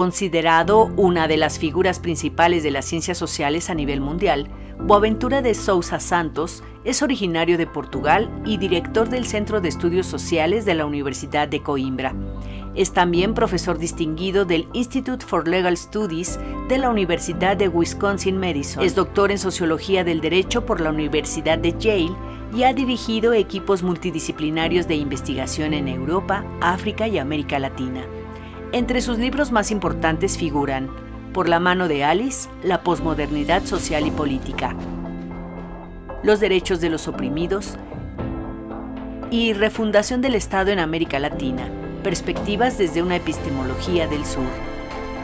Considerado una de las figuras principales de las ciencias sociales a nivel mundial, Boaventura de Sousa Santos es originario de Portugal y director del Centro de Estudios Sociales de la Universidad de Coimbra. Es también profesor distinguido del Institute for Legal Studies de la Universidad de Wisconsin-Madison. Es doctor en Sociología del Derecho por la Universidad de Yale y ha dirigido equipos multidisciplinarios de investigación en Europa, África y América Latina. Entre sus libros más importantes figuran Por la mano de Alice, la posmodernidad social y política, Los derechos de los oprimidos y Refundación del Estado en América Latina, perspectivas desde una epistemología del sur.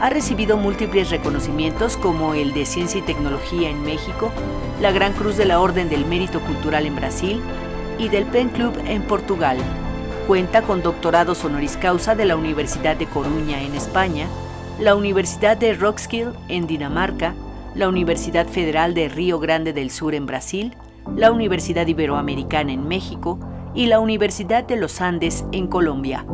Ha recibido múltiples reconocimientos como el de Ciencia y Tecnología en México, la Gran Cruz de la Orden del Mérito Cultural en Brasil y del Pen Club en Portugal. Cuenta con doctorados honoris causa de la Universidad de Coruña en España, la Universidad de Roskilde en Dinamarca, la Universidad Federal de Río Grande del Sur en Brasil, la Universidad Iberoamericana en México y la Universidad de los Andes en Colombia.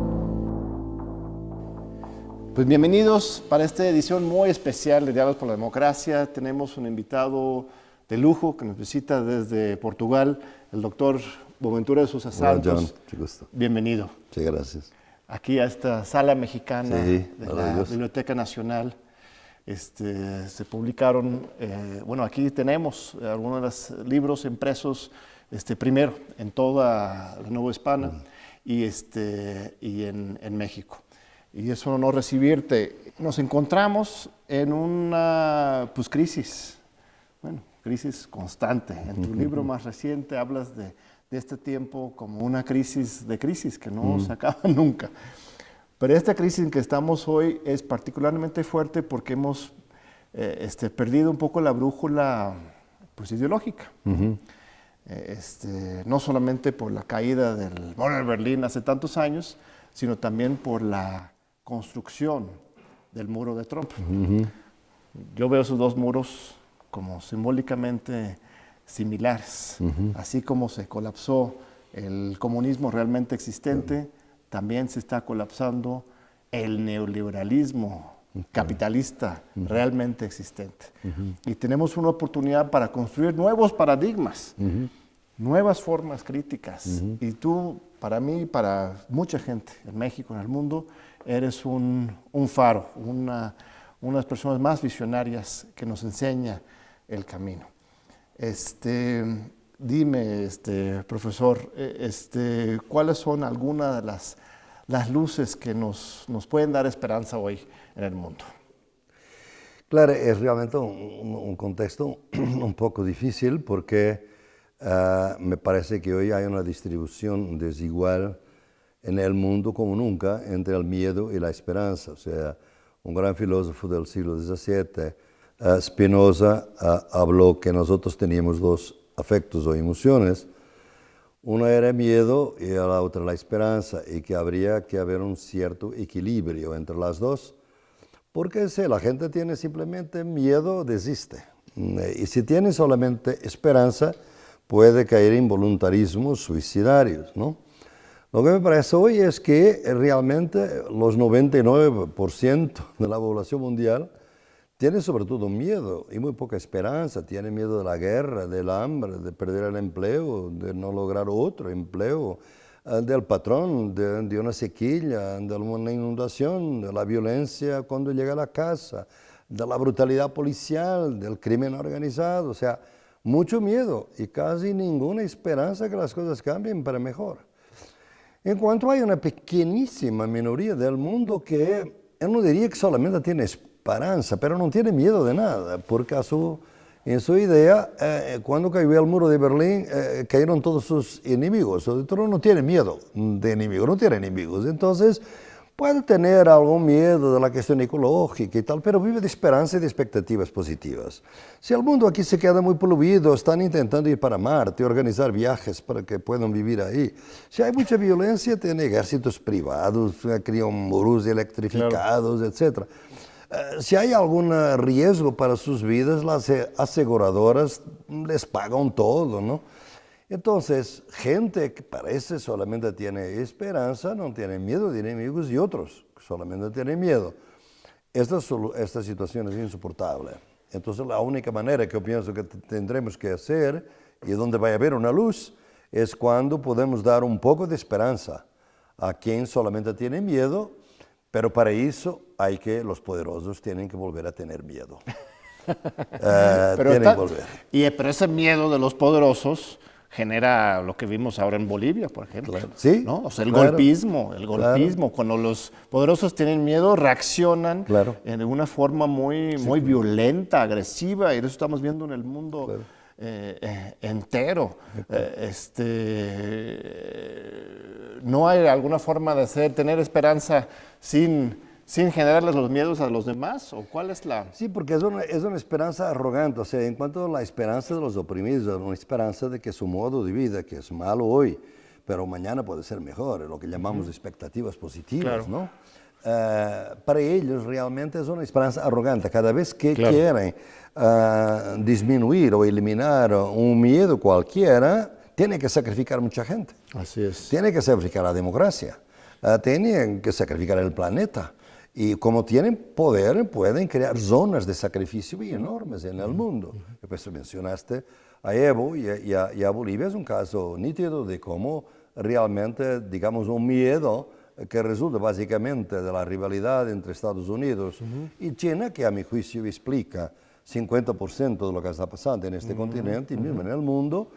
Pues bienvenidos para esta edición muy especial de Diálogos por la Democracia. Tenemos un invitado de lujo que nos visita desde Portugal, el doctor Boaventura de Sousa Santos. Hola, John, te gusto. Bienvenido. Sí, gracias. Aquí a esta sala mexicana Sí, de la Biblioteca Nacional. Se publicaron, aquí tenemos algunos de los libros impresos primero en toda la Nueva Hispana y en México. Y es un honor recibirte. Nos encontramos en una crisis, crisis constante. En tu libro más reciente hablas de este tiempo como una crisis de crisis que no se acaba nunca. Pero esta crisis en que estamos hoy es particularmente fuerte porque hemos perdido un poco la brújula ideológica. No solamente por la caída del muro de Berlín hace tantos años, sino también por la construcción del muro de Trump. Yo veo esos dos muros como simbólicamente similares. Así como se colapsó el comunismo realmente existente, también se está colapsando el neoliberalismo capitalista realmente existente. Y tenemos una oportunidad para construir nuevos paradigmas, nuevas formas críticas. Y tú, para mí, para mucha gente en México, en el mundo, eres un faro, una de las personas más visionarias que nos enseña el camino. Dime, profesor, ¿cuáles son algunas de las luces que nos pueden dar esperanza hoy en el mundo? Claro, es realmente un contexto un poco difícil porque me parece que hoy hay una distribución desigual en el mundo como nunca entre el miedo y la esperanza. O sea, un gran filósofo del siglo XVII, Spinoza, habló que nosotros teníamos dos afectos o emociones. Uno era miedo y la otra la esperanza, y que habría que haber un cierto equilibrio entre las dos, porque si la gente tiene simplemente miedo, desiste. Y si tiene solamente esperanza, puede caer en voluntarismos suicidarios, ¿no? Lo que me parece hoy es que realmente los 99% de la población mundial tiene sobre todo miedo y muy poca esperanza. Tiene miedo de la guerra, del hambre, de perder el empleo, de no lograr otro empleo, del patrón, de una sequía, de una inundación, de la violencia cuando llega a la casa, de la brutalidad policial, del crimen organizado. O sea, mucho miedo y casi ninguna esperanza que las cosas cambien para mejor. En cuanto hay una pequeñísima minoría del mundo que, yo no diría que solamente tiene esperanza, pero no tiene miedo de nada, porque en su idea, cuando cayó el muro de Berlín, cayeron todos sus enemigos. Trump no tiene miedo de enemigos, no tiene enemigos. Entonces, puede tener algún miedo de la cuestión ecológica y tal, pero vive de esperanza y de expectativas positivas. Si el mundo aquí se queda muy poluido, están intentando ir para Marte, organizar viajes para que puedan vivir ahí. Si hay mucha violencia, tiene ejércitos privados, crean muros electrificados, etc. Si hay algún riesgo para sus vidas, las aseguradoras les pagan todo, ¿no? Entonces, gente que parece solamente tiene esperanza, no tiene miedo de enemigos, y otros que solamente tienen miedo. esta situación es insoportable. Entonces la única manera que yo pienso que tendremos que hacer, y donde va a haber una luz, es cuando podemos dar un poco de esperanza a quien solamente tiene miedo, pero para eso los poderosos tienen que volver a tener miedo. Pero ese miedo de los poderosos genera lo que vimos ahora en Bolivia, por ejemplo. Claro. Sí, ¿no? O sea, el claro. golpismo. Claro. Cuando los poderosos tienen miedo, reaccionan Claro. de una forma muy violenta, agresiva, y eso estamos viendo en el mundo entero. ¿No hay alguna forma de tener esperanza sin generarles los miedos a los demás? ¿O cuál es la...? Sí, porque es una esperanza arrogante. O sea, en cuanto a la esperanza de los oprimidos, es una esperanza de que su modo de vida, que es malo hoy, pero mañana puede ser mejor, lo que llamamos expectativas positivas, claro. ¿no? Para ellos realmente es una esperanza arrogante. Cada vez que quieren disminuir o eliminar un miedo cualquiera, tienen que sacrificar mucha gente. Así es. Tienen que sacrificar la democracia, tienen que sacrificar el planeta. Y como tienen poder, pueden crear zonas de sacrificio enormes en el mundo. Pues mencionaste a Evo y a Bolivia, es un caso nítido de cómo realmente, digamos, un miedo que resulta básicamente de la rivalidad entre Estados Unidos y China, que a mi juicio explica 50% de lo que está pasando en este continente y mismo en el mundo,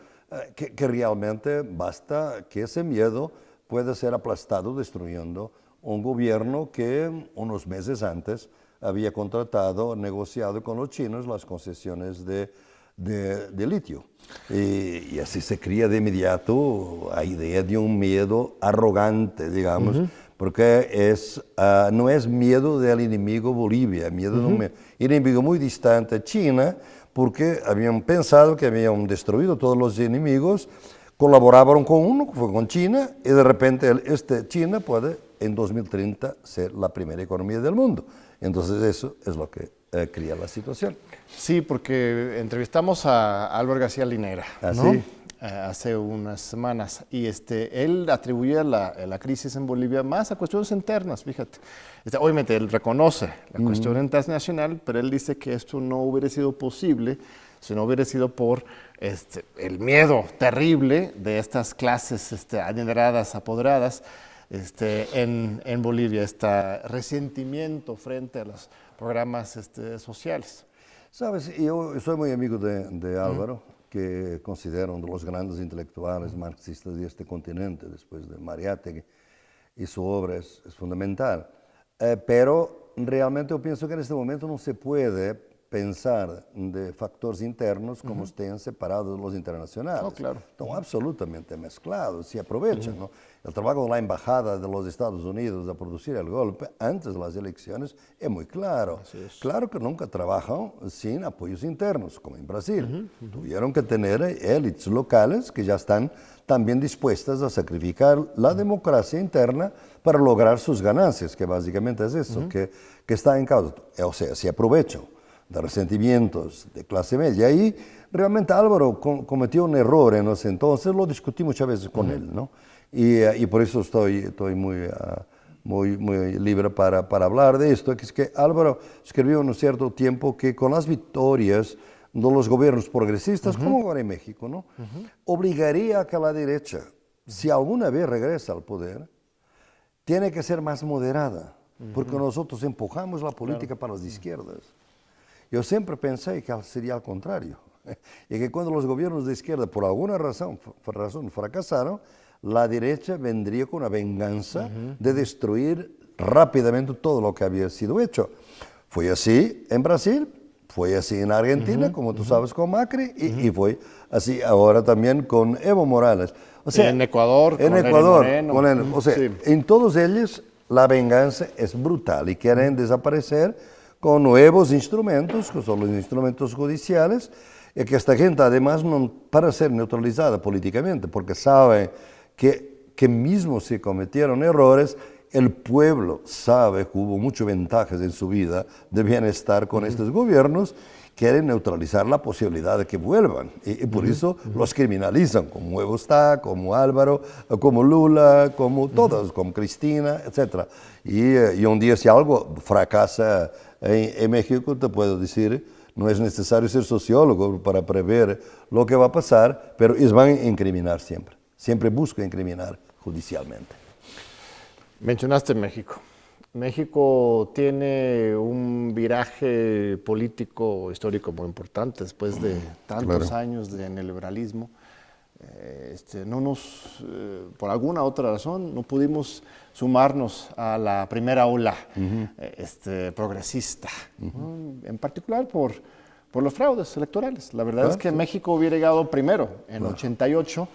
que realmente basta que ese miedo pueda ser aplastado destruyendo un gobierno que unos meses antes había negociado con los chinos las concesiones de litio. Y así se crea de inmediato la idea de un miedo arrogante, digamos, porque no es miedo del enemigo Bolivia, miedo de un enemigo muy distante, China, porque habían pensado que habían destruido todos los enemigos, colaboraron con uno, que fue con China, y de repente China puede en 2030 ser la primera economía del mundo. Entonces eso es lo que crea la situación. Sí, porque entrevistamos a Álvaro García Linera, ¿no? ¿Sí? Hace unas semanas, y él atribuye la crisis en Bolivia más a cuestiones internas, fíjate. Obviamente él reconoce la cuestión internacional, pero él dice que esto no hubiera sido posible si no hubiera sido por el miedo terrible de estas clases adineradas, apoderadas, en Bolivia, este resentimiento frente a los programas sociales. Sabes, yo soy muy amigo de Álvaro, que considero uno de los grandes intelectuales marxistas de este continente, después de Mariátegui, y su obra es fundamental. Pero realmente yo pienso que en este momento no se puede pensar de factores internos como estén separados de los internacionales. Oh, claro. Están absolutamente mezclados, se aprovechan. ¿no? El trabajo de la Embajada de los Estados Unidos a producir el golpe antes de las elecciones es muy claro. Claro que nunca trabajan sin apoyos internos, como en Brasil. Tuvieron que tener élites locales que ya están también dispuestas a sacrificar la democracia interna para lograr sus ganancias, que básicamente es eso, que está en causa. O sea, se aprovechan de resentimientos de clase media. Y realmente Álvaro cometió un error en ese entonces, lo discutí muchas veces con él, ¿no? Y por eso estoy muy libre para hablar de esto, que es que Álvaro escribió en un cierto tiempo que con las victorias de los gobiernos progresistas, como ahora en México, ¿no? Obligaría a que la derecha, si alguna vez regresa al poder, tiene que ser más moderada, porque nosotros empujamos la política para las izquierdas. Yo siempre pensé que sería al contrario, y que cuando los gobiernos de izquierda por alguna razón fracasaron, la derecha vendría con una venganza de destruir rápidamente todo lo que había sido hecho. Fue así en Brasil, fue así en Argentina, como tú sabes, con Macri, y fue así ahora también con Evo Morales. O sea, en Ecuador, o sea, en todos ellos la venganza es brutal y quieren desaparecer con nuevos instrumentos, que son los instrumentos judiciales, y que esta gente además no para ser neutralizada políticamente, porque sabe que mismo si cometieron errores, el pueblo sabe que hubo muchas ventajas en su vida de bienestar con estos gobiernos, quieren neutralizar la posibilidad de que vuelvan, y por eso los criminalizan, como Evo está, como Álvaro, como Lula, como todos, como Cristina, etc. Y un día si algo fracasa En México te puedo decir, no es necesario ser sociólogo para prever lo que va a pasar, pero ellos van a incriminar siempre. Siempre buscan incriminar judicialmente. Mencionaste México. México tiene un viraje político histórico muy importante después de tantos años de neoliberalismo. Por alguna otra razón, no pudimos sumarnos a la primera ola progresista, ¿no? En particular por los fraudes electorales. La verdad es que México hubiera llegado primero en 88,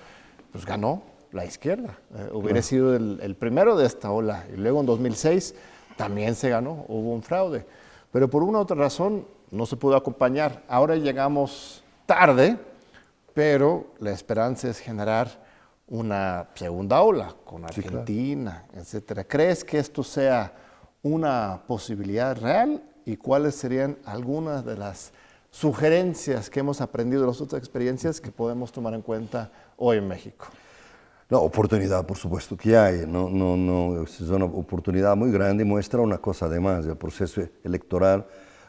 pues ganó la izquierda. Hubiera sido el primero de esta ola. Y luego en 2006 también se ganó, hubo un fraude. Pero por una u otra razón no se pudo acompañar. Ahora llegamos tarde, pero la esperanza es generar una segunda ola con Argentina, etcétera. ¿Crees que esto sea una posibilidad real? ¿Y cuáles serían algunas de las sugerencias que hemos aprendido de las otras experiencias que podemos tomar en cuenta hoy en México? La oportunidad, por supuesto que hay, es una oportunidad muy grande y muestra una cosa además, el proceso electoral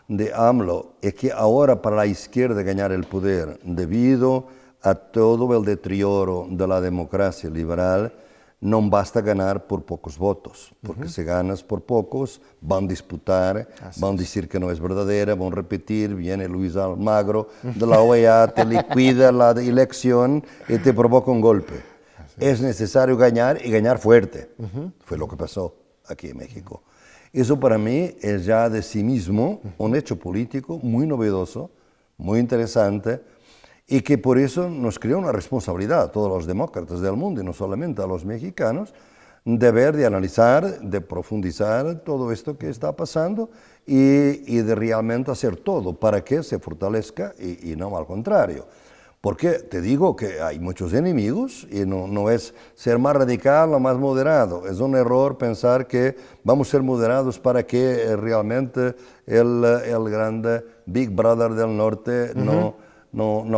de AMLO es que ahora para la izquierda ganar el poder, debido a todo el deterioro de la democracia liberal, no basta ganar por pocos votos, porque si ganas por pocos, van a disputar, van a decir que no es verdadera, van a repetir, viene Luis Almagro de la OEA, te liquida la elección y te provoca un golpe. Es necesario ganar y ganar fuerte. Fue lo que pasó aquí en México. Eso para mí es ya de sí mismo un hecho político muy novedoso, muy interesante, y que por eso nos crea una responsabilidad a todos los demócratas del mundo, y no solamente a los mexicanos, de ver, de analizar, de profundizar todo esto que está pasando y de realmente hacer todo para que se fortalezca y no al contrario. Porque te digo que hay muchos enemigos y no es ser más radical o más moderado. Es un error pensar que vamos a ser moderados para que realmente el grande Big Brother del norte no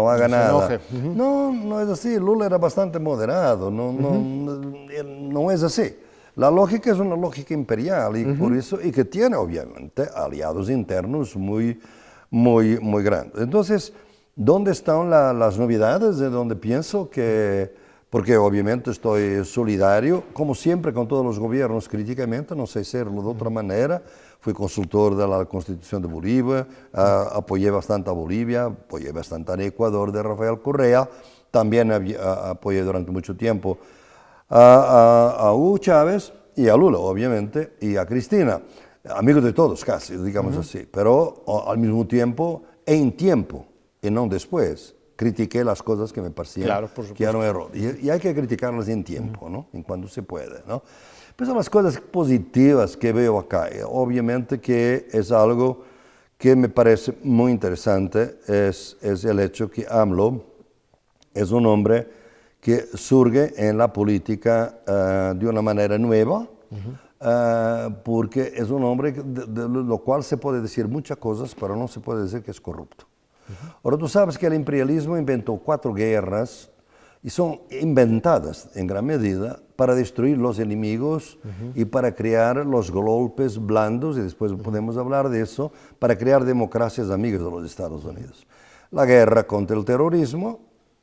haga nada. No es así. Lula era bastante moderado. No es así. La lógica es una lógica imperial y por eso, y que tiene obviamente aliados internos muy grandes. Entonces, ¿dónde están las novedades? De donde pienso que, porque obviamente estoy solidario, como siempre con todos los gobiernos críticamente, no sé hacerlo de otra manera. Fui consultor de la Constitución de Bolivia, apoyé bastante a Bolivia, apoyé bastante a Ecuador de Rafael Correa, también apoyé durante mucho tiempo a Hugo Chávez y a Lula, obviamente, y a Cristina, amigos de todos casi, digamos así, pero al mismo tiempo, en tiempo, y no después, critiqué las cosas que me parecían que eran un error. Y hay que criticarlas en tiempo, ¿no? En cuando se puede, ¿no? Pues son las cosas positivas que veo acá. Obviamente que es algo que me parece muy interesante, es el hecho que AMLO es un hombre que surge en la política de una manera nueva, porque es un hombre de lo cual se puede decir muchas cosas, pero no se puede decir que es corrupto. Ahora tú sabes que el imperialismo inventó 4 guerras y son inventadas en gran medida para destruir los enemigos y para crear los golpes blandos, y después podemos hablar de eso, para crear democracias amigas de los Estados Unidos. La guerra contra el terrorismo,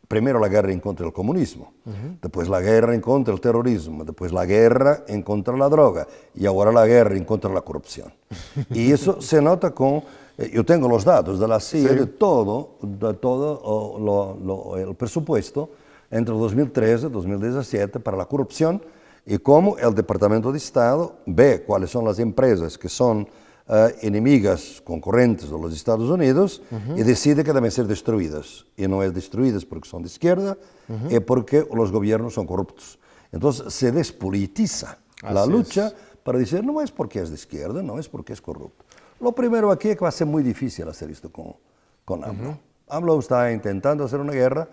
primero la guerra en contra del comunismo, después la guerra en contra del terrorismo, después la guerra en contra de la droga y ahora la guerra en contra de la corrupción. Y eso se nota con... Yo tengo los datos de la CIA de todo el presupuesto entre 2013 y 2017 para la corrupción y cómo el Departamento de Estado ve cuáles son las empresas que son enemigas, concurrentes de los Estados Unidos y decide que deben ser destruidas. Y no es destruidas porque son de izquierda, es porque los gobiernos son corruptos. Entonces se despolitiza la lucha para decir no es porque es de izquierda, no es porque es corrupto. Lo primero aquí es que va a ser muy difícil hacer esto con AMLO. AMLO está intentando hacer una guerra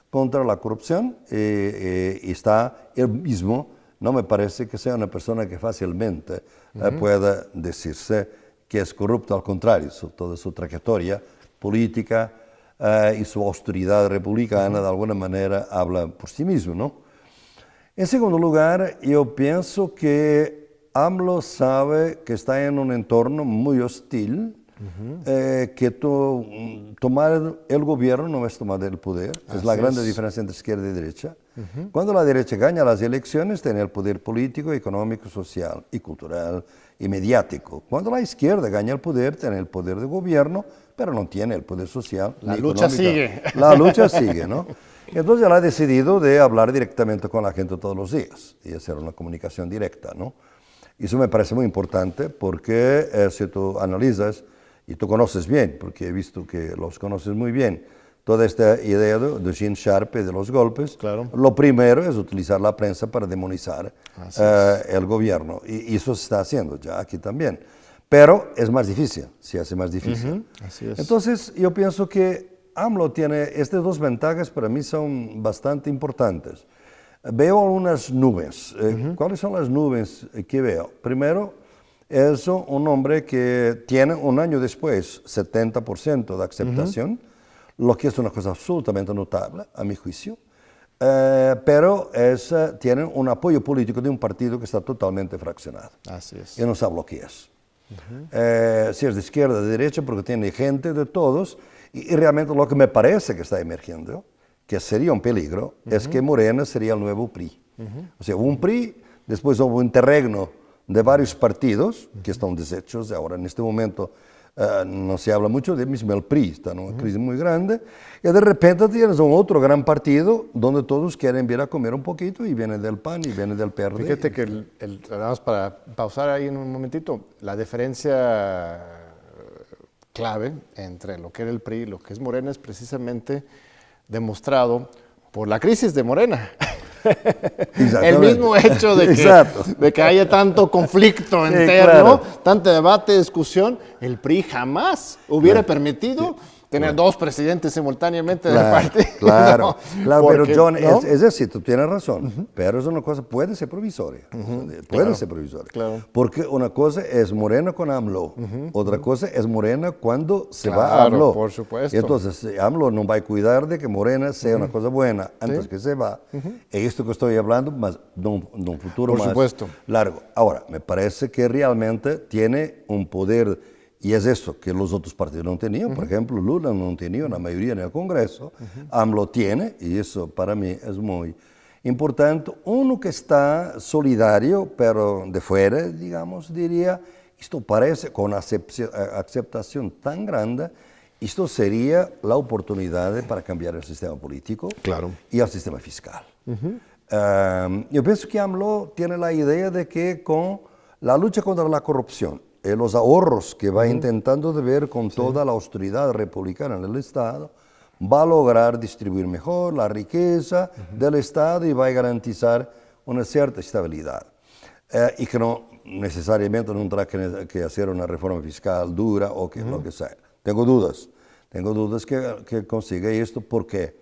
contra la corrupción y está él mismo, no me parece que sea una persona que fácilmente pueda decirse que es corrupto, al contrario, toda su trayectoria política y su austeridad republicana de alguna manera habla por sí mismo, ¿no? En segundo lugar, yo pienso que AMLO sabe que está en un entorno muy hostil, que tomar el gobierno no es tomar el poder, es la grande diferencia entre izquierda y derecha. Cuando la derecha gana las elecciones, tiene el poder político, económico, social y cultural y mediático. Cuando la izquierda gana el poder, tiene el poder de gobierno, pero no tiene el poder social. La lucha sigue. La lucha sigue, ¿no? Entonces él ha decidido de hablar directamente con la gente todos los días y hacer una comunicación directa, ¿no? Y eso me parece muy importante porque si tú analizas, y tú conoces bien, porque he visto que los conoces muy bien, toda esta idea de Gene Sharp y de los golpes, claro. Lo primero es utilizar la prensa para demonizar el gobierno. Y eso se está haciendo ya aquí también. Pero es más difícil, se hace más difícil. Así es. Entonces yo pienso que AMLO tiene estas dos ventajas, para mí son bastante importantes. Veo algunas nubes. ¿Cuáles son las nubes que veo? Primero, es un hombre que tiene un año después 70% de aceptación, lo que es una cosa absolutamente notable, a mi juicio, pero tiene un apoyo político de un partido que está totalmente fraccionado. Así es. Y no sabe lo que es. Si es de izquierda o de derecha, porque tiene gente de todos, y realmente lo que me parece que está emergiendo, que sería un peligro, es que Morena sería el nuevo PRI. O sea, un PRI, después hubo un interregno de varios partidos que están deshechos. Ahora, en este momento, no se habla mucho de mismo el PRI, está en una crisis muy grande, y de repente tienes un otro gran partido donde todos quieren ir a comer un poquito y viene del PAN y viene del PRD. Fíjate que, vamos para pausar ahí en un momentito, la diferencia clave entre lo que era el PRI y lo que es Morena es precisamente demostrado por la crisis de Morena. El mismo hecho de que haya tanto conflicto interno, tanto debate, discusión, el PRI jamás hubiera permitido tener dos presidentes simultáneamente del partido. Claro, claro, pero John, ¿no? es decir, tú tienes razón, pero es una cosa, puede ser provisoria, puede ser provisoria. Claro. Porque una cosa es Morena con AMLO, otra cosa es Morena cuando se va a AMLO. Por supuesto. Y entonces AMLO no va a cuidar de que Morena sea una cosa buena antes que se va. Y esto que estoy hablando, más de un futuro por más supuesto. largo. Ahora, me parece que realmente tiene un poder. Y es eso que los otros partidos no tenían. Por ejemplo, Lula no tenía una mayoría en el Congreso. AMLO tiene, y eso para mí es muy importante. Uno que está solidario, pero de fuera, digamos, diría, esto parece con aceptación tan grande, esto sería la oportunidad para cambiar el sistema político y el sistema fiscal. Yo pienso que AMLO tiene la idea de que con la lucha contra la corrupción, los ahorros que va intentando de ver con toda la austeridad republicana en el Estado, va a lograr distribuir mejor la riqueza del Estado y va a garantizar una cierta estabilidad. Y que no necesariamente no tendrá que hacer una reforma fiscal dura o que, lo que sea. Tengo dudas que consiga esto. ¿Por qué?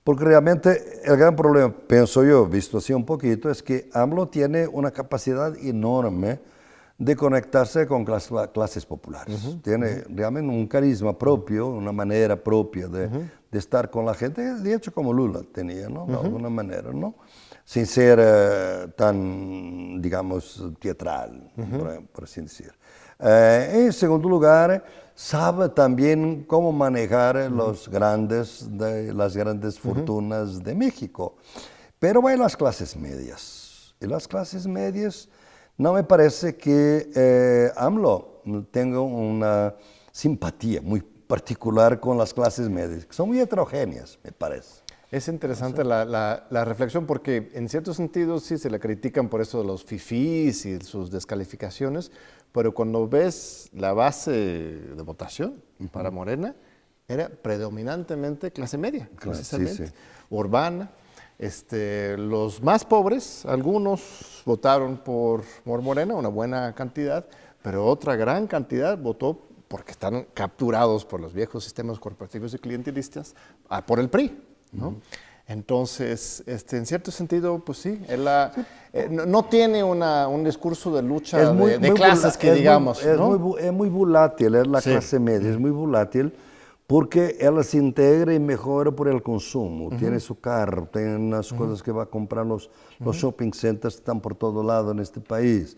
Porque realmente el gran problema, pienso yo, visto así un poquito, es que AMLO tiene una capacidad enorme de conectarse con clases populares. Tiene realmente un carisma propio, una manera propia de estar con la gente, de hecho como Lula tenía, ¿no? De alguna manera, ¿no? Sin ser tan, digamos, teatral, por así decir. En segundo lugar, sabe también cómo manejar las grandes fortunas de México. Pero hay las clases medias. Y las clases medias, no me parece que AMLO tenga una simpatía muy particular con las clases medias, que son muy heterogéneas, me parece. Es interesante la reflexión porque en ciertos sentidos sí se le critican por eso de los fifís y sus descalificaciones, pero cuando ves la base de votación para Morena, era predominantemente clase media, precisamente, urbana. Los más pobres, algunos votaron por Morena, una buena cantidad, pero otra gran cantidad votó porque están capturados por los viejos sistemas corporativos y clientelistas por el PRI, ¿no? Entonces, en cierto sentido, pues sí, él no tiene un discurso de lucha de clases que digamos, ¿no? Es muy volátil, es la clase media, es muy volátil. Porque ella se integra y mejora por el consumo. Tiene su carro, tiene unas cosas que va a comprar los shopping centers que están por todo lado en este país.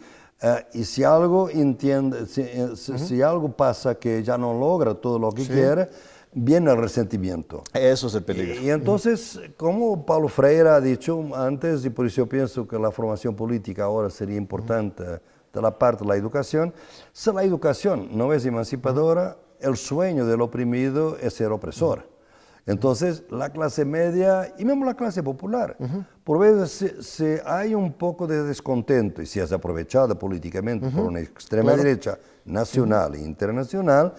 Y si algo entiende, si algo pasa que ya no logra todo lo que quiere, viene el resentimiento. Eso es el peligro. Y entonces, como Paulo Freire ha dicho antes, y por eso yo pienso que la formación política ahora sería importante de la parte de la educación, si la educación no es emancipadora, el sueño del oprimido es ser opresor. Entonces, la clase media y mismo la clase popular, por veces si hay un poco de descontento y si es aprovechada políticamente por una extrema derecha nacional e internacional,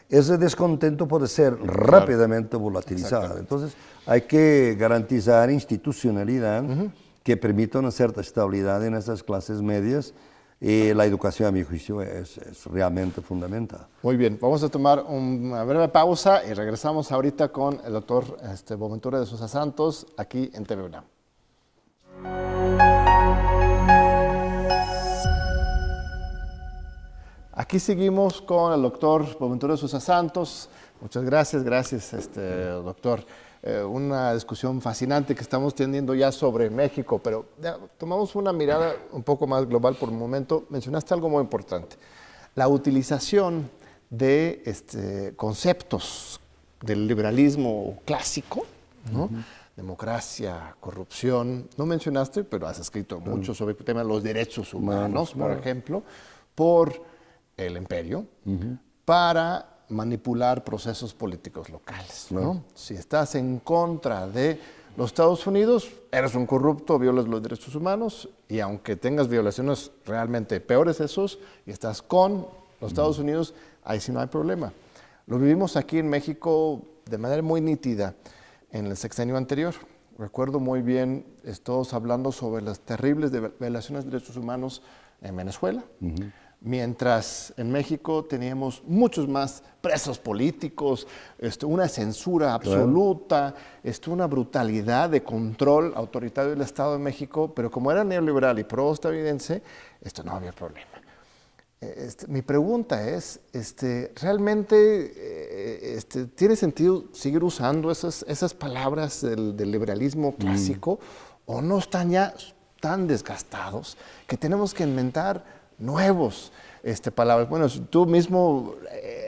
ese descontento puede ser rápidamente volatilizado. Entonces, hay que garantizar institucionalidad que permita una cierta estabilidad en esas clases medias. Y la educación, a mi juicio, es realmente fundamental. Muy bien, vamos a tomar una breve pausa y regresamos ahorita con el doctor Boaventura de Sousa Santos, aquí en TV UNAM. Aquí seguimos con el doctor Boaventura de Sousa Santos. Muchas gracias, doctor. Una discusión fascinante que estamos teniendo ya sobre México, pero ya tomamos una mirada un poco más global por un momento. Mencionaste algo muy importante, la utilización de conceptos del liberalismo clásico, ¿no? Democracia, corrupción. No mencionaste, pero has escrito mucho sobre el tema de los derechos humanos, por ejemplo, por el imperio, para manipular procesos políticos locales, ¿no? Si estás en contra de los Estados Unidos, eres un corrupto, violas los derechos humanos, y aunque tengas violaciones realmente peores esos, y estás con los Estados Unidos, ahí sí no hay problema. Lo vivimos aquí en México de manera muy nítida en el sexenio anterior. Recuerdo muy bien, todos hablando sobre las terribles violaciones de derechos humanos en Venezuela, mientras en México teníamos muchos más presos políticos, una censura absoluta, una brutalidad de control autoritario del Estado de México, pero como era neoliberal y pro-estadounidense, no había problema. Mi pregunta es, ¿realmente tiene sentido seguir usando esas palabras del liberalismo clásico o no están ya tan desgastados que tenemos que inventar nuevos palabras? Bueno, tú mismo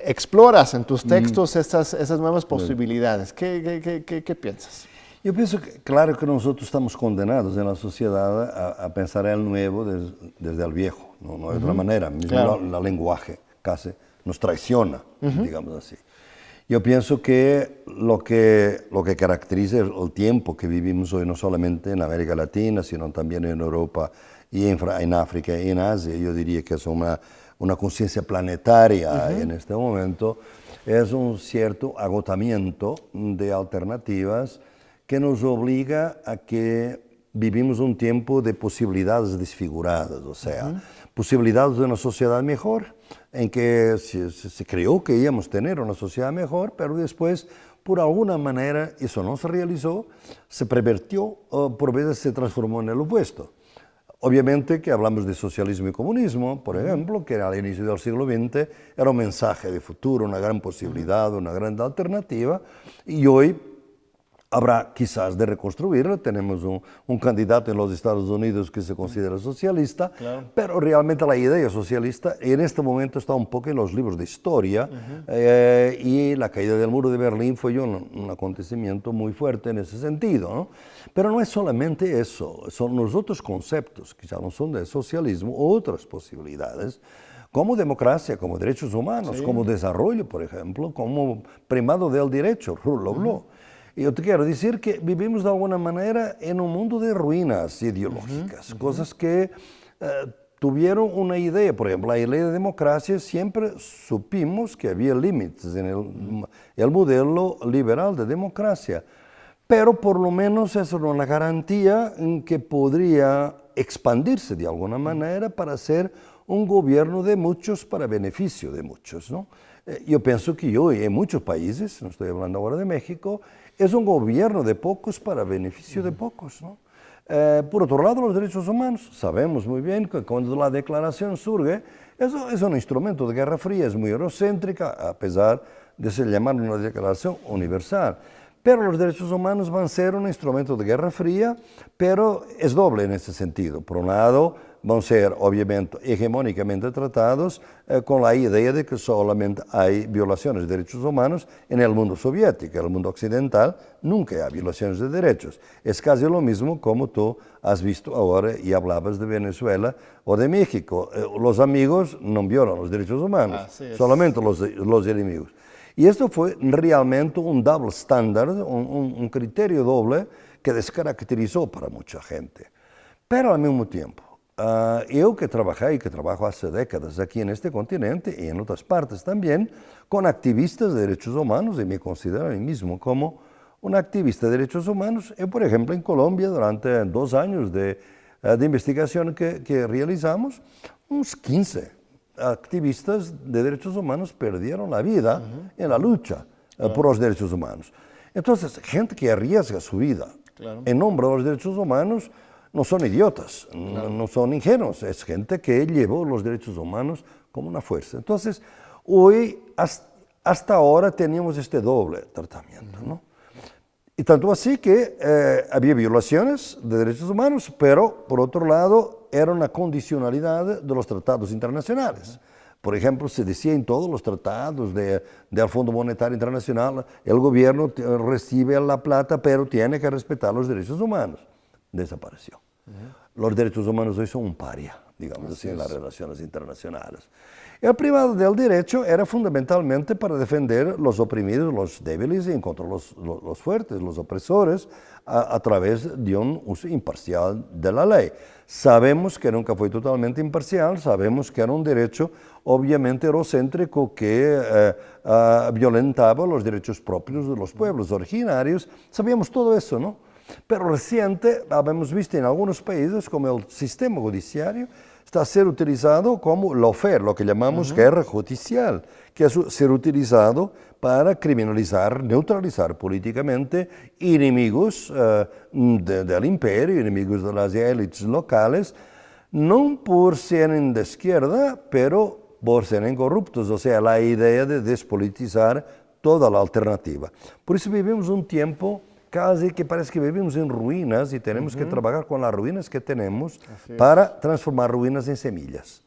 exploras en tus textos esas nuevas posibilidades. ¿Qué piensas? Yo pienso que, claro que nosotros estamos condenados en la sociedad a pensar el nuevo desde el viejo, no de otra manera. Mismo el lenguaje casi nos traiciona, digamos así. Yo pienso que lo que caracteriza el tiempo que vivimos hoy, no solamente en América Latina, sino también en Europa y en África y en Asia, yo diría que es una conciencia planetaria en este momento, es un cierto agotamiento de alternativas que nos obliga a que vivimos un tiempo de posibilidades desfiguradas, o sea, posibilidades de una sociedad mejor, en que se creyó que íbamos a tener una sociedad mejor, pero después, por alguna manera, eso no se realizó, se pervirtió, o por veces se transformó en el opuesto. Obviamente que hablamos de socialismo y comunismo, por ejemplo, que al inicio del siglo XX era un mensaje de futuro, una gran posibilidad, una gran alternativa, y hoy habrá quizás de reconstruirlo. Tenemos un candidato en los Estados Unidos que se considera socialista, pero realmente la idea socialista en este momento está un poco en los libros de historia, y la caída del muro de Berlín fue un acontecimiento muy fuerte en ese sentido, ¿no? Pero no es solamente eso, son los otros conceptos que ya no son del socialismo, otras posibilidades, como democracia, como derechos humanos, como desarrollo, por ejemplo, como primado del derecho, rule of law. Y yo te quiero decir que vivimos de alguna manera en un mundo de ruinas ideológicas, cosas que tuvieron una idea. Por ejemplo, la idea de democracia siempre supimos que había límites en el modelo liberal de democracia, pero por lo menos eso era una garantía en que podría expandirse de alguna manera para ser un gobierno de muchos para beneficio de muchos, ¿no? Yo pienso que hoy en muchos países, no estoy hablando ahora de México, es un gobierno de pocos para beneficio de pocos, ¿no? Por otro lado, los derechos humanos, sabemos muy bien que cuando la declaración surge, eso es un instrumento de Guerra Fría, es muy eurocéntrica, a pesar de ser llamada una declaración universal. pero los derechos humanos van a ser un instrumento de guerra fría, pero es doble en ese sentido. Por un lado, van a ser obviamente hegemónicamente tratados con la idea de que solamente hay violaciones de derechos humanos en el mundo soviético. En el mundo occidental nunca hay violaciones de derechos. Es casi lo mismo como tú has visto ahora y hablabas de Venezuela o de México. Los amigos no violan los derechos humanos, solamente los enemigos. Y esto fue realmente un double standard, un criterio doble que descaracterizó para mucha gente. Pero al mismo tiempo, yo que trabajé y que trabajo hace décadas aquí en este continente y en otras partes también, con activistas de derechos humanos, y me considero a mí mismo como un activista de derechos humanos, por ejemplo en Colombia durante 2 años de investigación que realizamos, unos 15 activistas de derechos humanos perdieron la vida en la lucha por los derechos humanos. Entonces, gente que arriesga su vida en nombre de los derechos humanos no son idiotas, no son ingenuos, es gente que llevó los derechos humanos como una fuerza. Entonces, hoy, hasta ahora teníamos este doble tratamiento, ¿no? Y tanto así que había violaciones de derechos humanos, pero por otro lado era una condicionalidad de los tratados internacionales. Por ejemplo, se decía en todos los tratados del Fondo Monetario Internacional, el gobierno recibe la plata, pero tiene que respetar los derechos humanos. Desapareció. Los derechos humanos hoy son un paria, digamos así, en las relaciones internacionales. El privado del derecho era fundamentalmente para defender los oprimidos, los débiles y en contra los fuertes, los opresores, a través de un uso imparcial de la ley. Sabemos que nunca fue totalmente imparcial, sabemos que era un derecho obviamente eurocéntrico que violentaba los derechos propios de los pueblos originarios. Sabíamos todo eso, ¿no? Pero reciente, habíamos visto en algunos países como el sistema judiciario está a ser utilizado como lawfare, lo que llamamos guerra judicial, que es ser utilizado para criminalizar, neutralizar políticamente enemigos del imperio, enemigos de las élites locales, no por ser de izquierda, pero por ser corruptos, o sea, la idea de despolitizar toda la alternativa. Por eso vivimos un tiempo casi que parece que vivimos en ruinas y tenemos que trabajar con las ruinas que tenemos para transformar ruinas en semillas.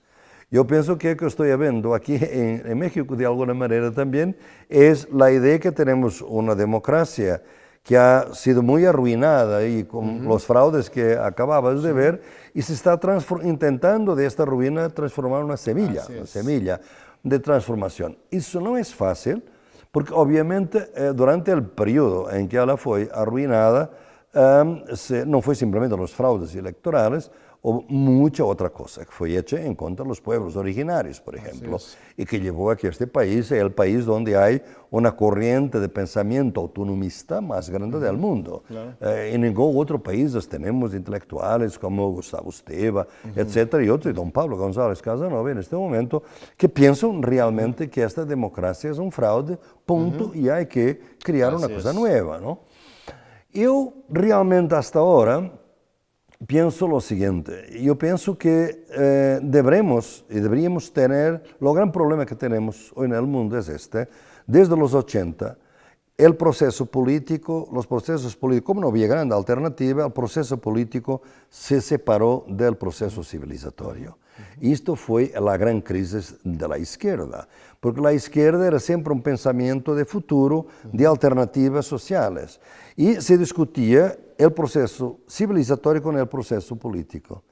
Yo pienso que lo que estoy viendo aquí en México de alguna manera también es la idea que tenemos una democracia que ha sido muy arruinada y con los fraudes que acababas de ver y se está intentando de esta ruina transformar una semilla de transformación. Eso no es fácil. Porque obviamente durante el periodo en que ella fue arruinada, no fue simplemente los fraudes electorales, o mucha otra cosa que fue hecha en contra de los pueblos originarios, por ejemplo, y que llevó a que este país sea el país donde hay una corriente de pensamiento autonomista más grande del mundo. En ningún otro país tenemos intelectuales como Gustavo Esteva, etcétera, y otros, y don Pablo González Casanova en este momento, que piensan realmente que esta democracia es un fraude, punto, y hay que crear una cosa nueva, ¿no? Yo realmente hasta ahora pienso lo siguiente, yo pienso que deberíamos tener, el gran problema que tenemos hoy en el mundo es este, desde los 80, el proceso político, los procesos políticos, como no había gran alternativa, el proceso político se separó del proceso civilizatorio. Y esto fue la gran crisis de la izquierda, porque la izquierda era siempre un pensamiento de futuro, de alternativas sociales, y se discutía el proceso civilizatorio con el proceso político.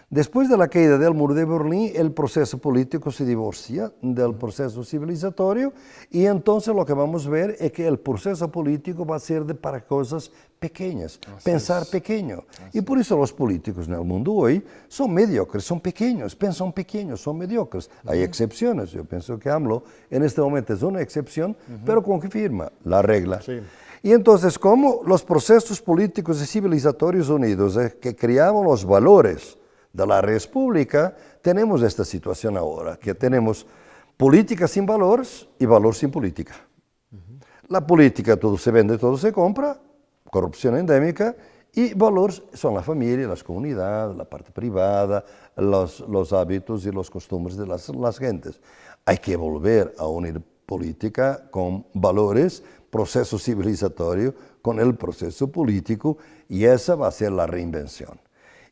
Después de la caída del muro de Berlín, el proceso político se divorcia del proceso civilizatorio y entonces lo que vamos a ver es que el proceso político va a ser para cosas pequeñas, pensar pequeño. Y por eso los políticos en el mundo hoy son mediocres, son pequeños, piensan pequeños, son mediocres. Hay excepciones, yo pienso que AMLO en este momento es una excepción, pero confirma la regla. Y entonces, como los procesos políticos y civilizatorios unidos que creaban los valores de la república, tenemos esta situación ahora, que tenemos política sin valores y valor sin política. La política, todo se vende, todo se compra, corrupción endémica, y valores son la familia, las comunidades, la parte privada, los hábitos y los costumbres de las gentes. Hay que volver a unir política con valores, proceso civilizatorio con el proceso político, y esa va a ser la reinvención.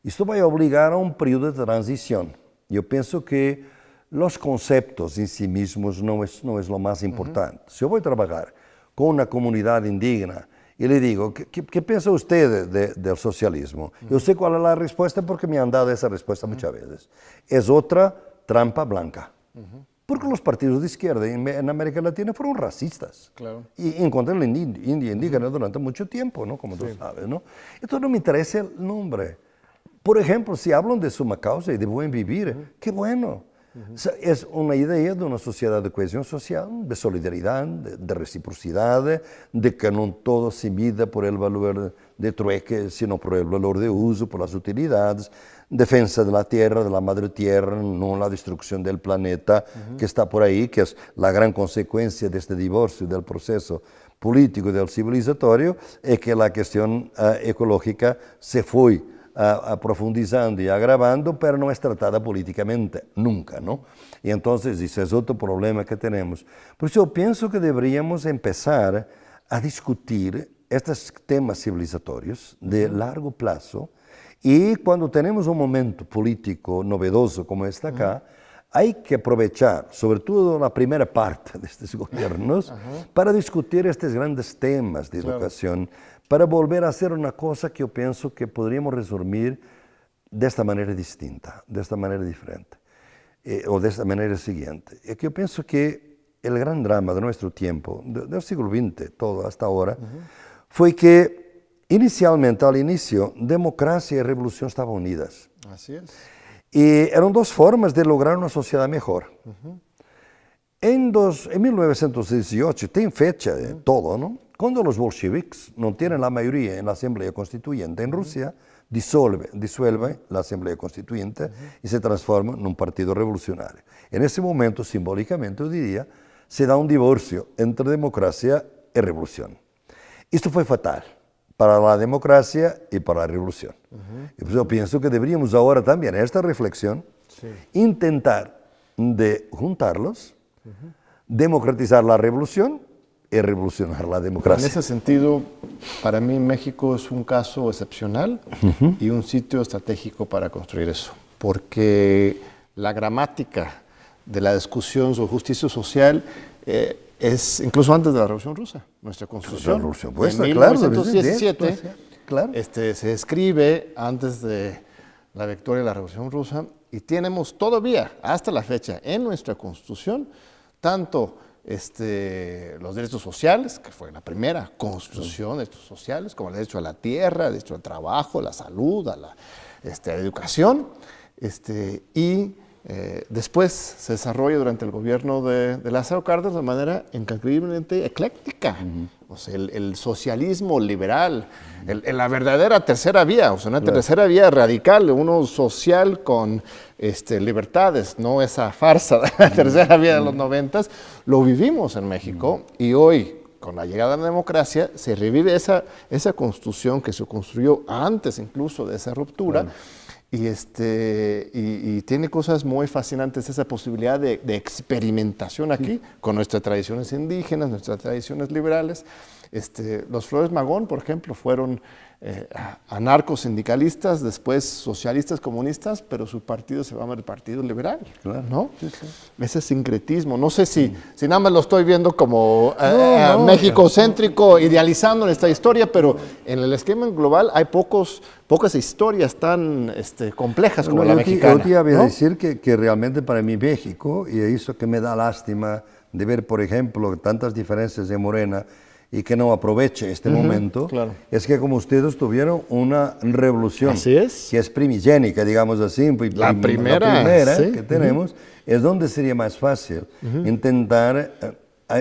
Esto va a obligar a un periodo de transición. Yo pienso que los conceptos en sí mismos no es lo más importante. Si yo voy a trabajar con una comunidad indígena y le digo, ¿qué piensa usted del socialismo? Yo sé cuál es la respuesta porque me han dado esa respuesta muchas veces. Es otra trampa blanca. Porque los partidos de izquierda en América Latina fueron racistas. Claro. Y en contra de la India indígena durante mucho tiempo, ¿no? Como tú sabes, ¿no? Entonces no me interesa el nombre. Por ejemplo, si hablan de suma causa y de buen vivir, qué bueno. O sea, es una idea de una sociedad de cohesión social, de solidaridad, de reciprocidad, de que no todo se mida por el valor de trueque, sino por el valor de uso, por las utilidades, defensa de la tierra, de la madre tierra, no la destrucción del planeta que está por ahí, que es la gran consecuencia de este divorcio del proceso político y del civilizatorio, es que la cuestión ecológica se fue profundizando y agravando, pero no es tratada políticamente, nunca, ¿no? Y entonces ese es otro problema que tenemos. Por eso yo pienso que deberíamos empezar a discutir estos temas civilizatorios de largo plazo, y cuando tenemos un momento político novedoso como este acá, hay que aprovechar, sobre todo la primera parte de estos gobiernos, para discutir estos grandes temas de educación, para volver a hacer una cosa que yo pienso que podríamos resumir de esta manera distinta, de esta manera diferente, o de esta manera siguiente. Es que yo pienso que el gran drama de nuestro tiempo, del siglo XX, todo hasta ahora, fue que inicialmente, al inicio, democracia y revolución estaban unidas. Así es. Y eran dos formas de lograr una sociedad mejor. En 1918, tiene fecha de todo, ¿no? Cuando los bolcheviques no tienen la mayoría en la Asamblea Constituyente en Rusia, disuelven la Asamblea Constituyente y se transforma en un partido revolucionario. En ese momento, simbólicamente, yo diría, se da un divorcio entre democracia y revolución. Esto fue fatal para la democracia y para la revolución. Y pues yo pienso que deberíamos ahora también, en esta reflexión, intentar de juntarlos, democratizar la revolución y revolucionar la democracia. En ese sentido, para mí México es un caso excepcional y un sitio estratégico para construir eso, porque la gramática de la discusión sobre justicia social es incluso antes de la Revolución Rusa. Nuestra Constitución, La Revolución Rusa, en claro, 1917, claro. Se escribe antes de la victoria de la Revolución Rusa, y tenemos todavía, hasta la fecha, en nuestra Constitución, tanto los derechos sociales, que fue la primera constitución de derechos sociales, como el derecho a la tierra, el derecho al trabajo, la salud, a la educación, y después se desarrolla durante el gobierno de Lázaro Cárdenas de manera increíblemente ecléctica. O sea, el socialismo liberal, la verdadera tercera vía, o sea, una tercera vía radical, uno social con libertades, no esa farsa de la tercera vía de los 90s, lo vivimos en México, y hoy, con la llegada de la democracia, se revive esa constitución que se construyó antes incluso de esa ruptura. Y tiene cosas muy fascinantes, esa posibilidad de experimentación aquí, con nuestras tradiciones indígenas, nuestras tradiciones liberales. Los Flores Magón, por ejemplo, fueron anarcosindicalistas, después socialistas comunistas, pero su partido se llama el Partido Liberal, ¿no? Ese sincretismo. No sé si nada más lo estoy viendo como México-céntrico, idealizando esta historia, pero en el esquema global hay pocas historias tan complejas como la mexicana. Yo te iba a decir que realmente para mí México, y eso que me da lástima de ver, por ejemplo, tantas diferencias de Morena, y que no aproveche este momento, es que como ustedes tuvieron una revolución que es primigénica, digamos así, la primera que tenemos, es donde sería más fácil intentar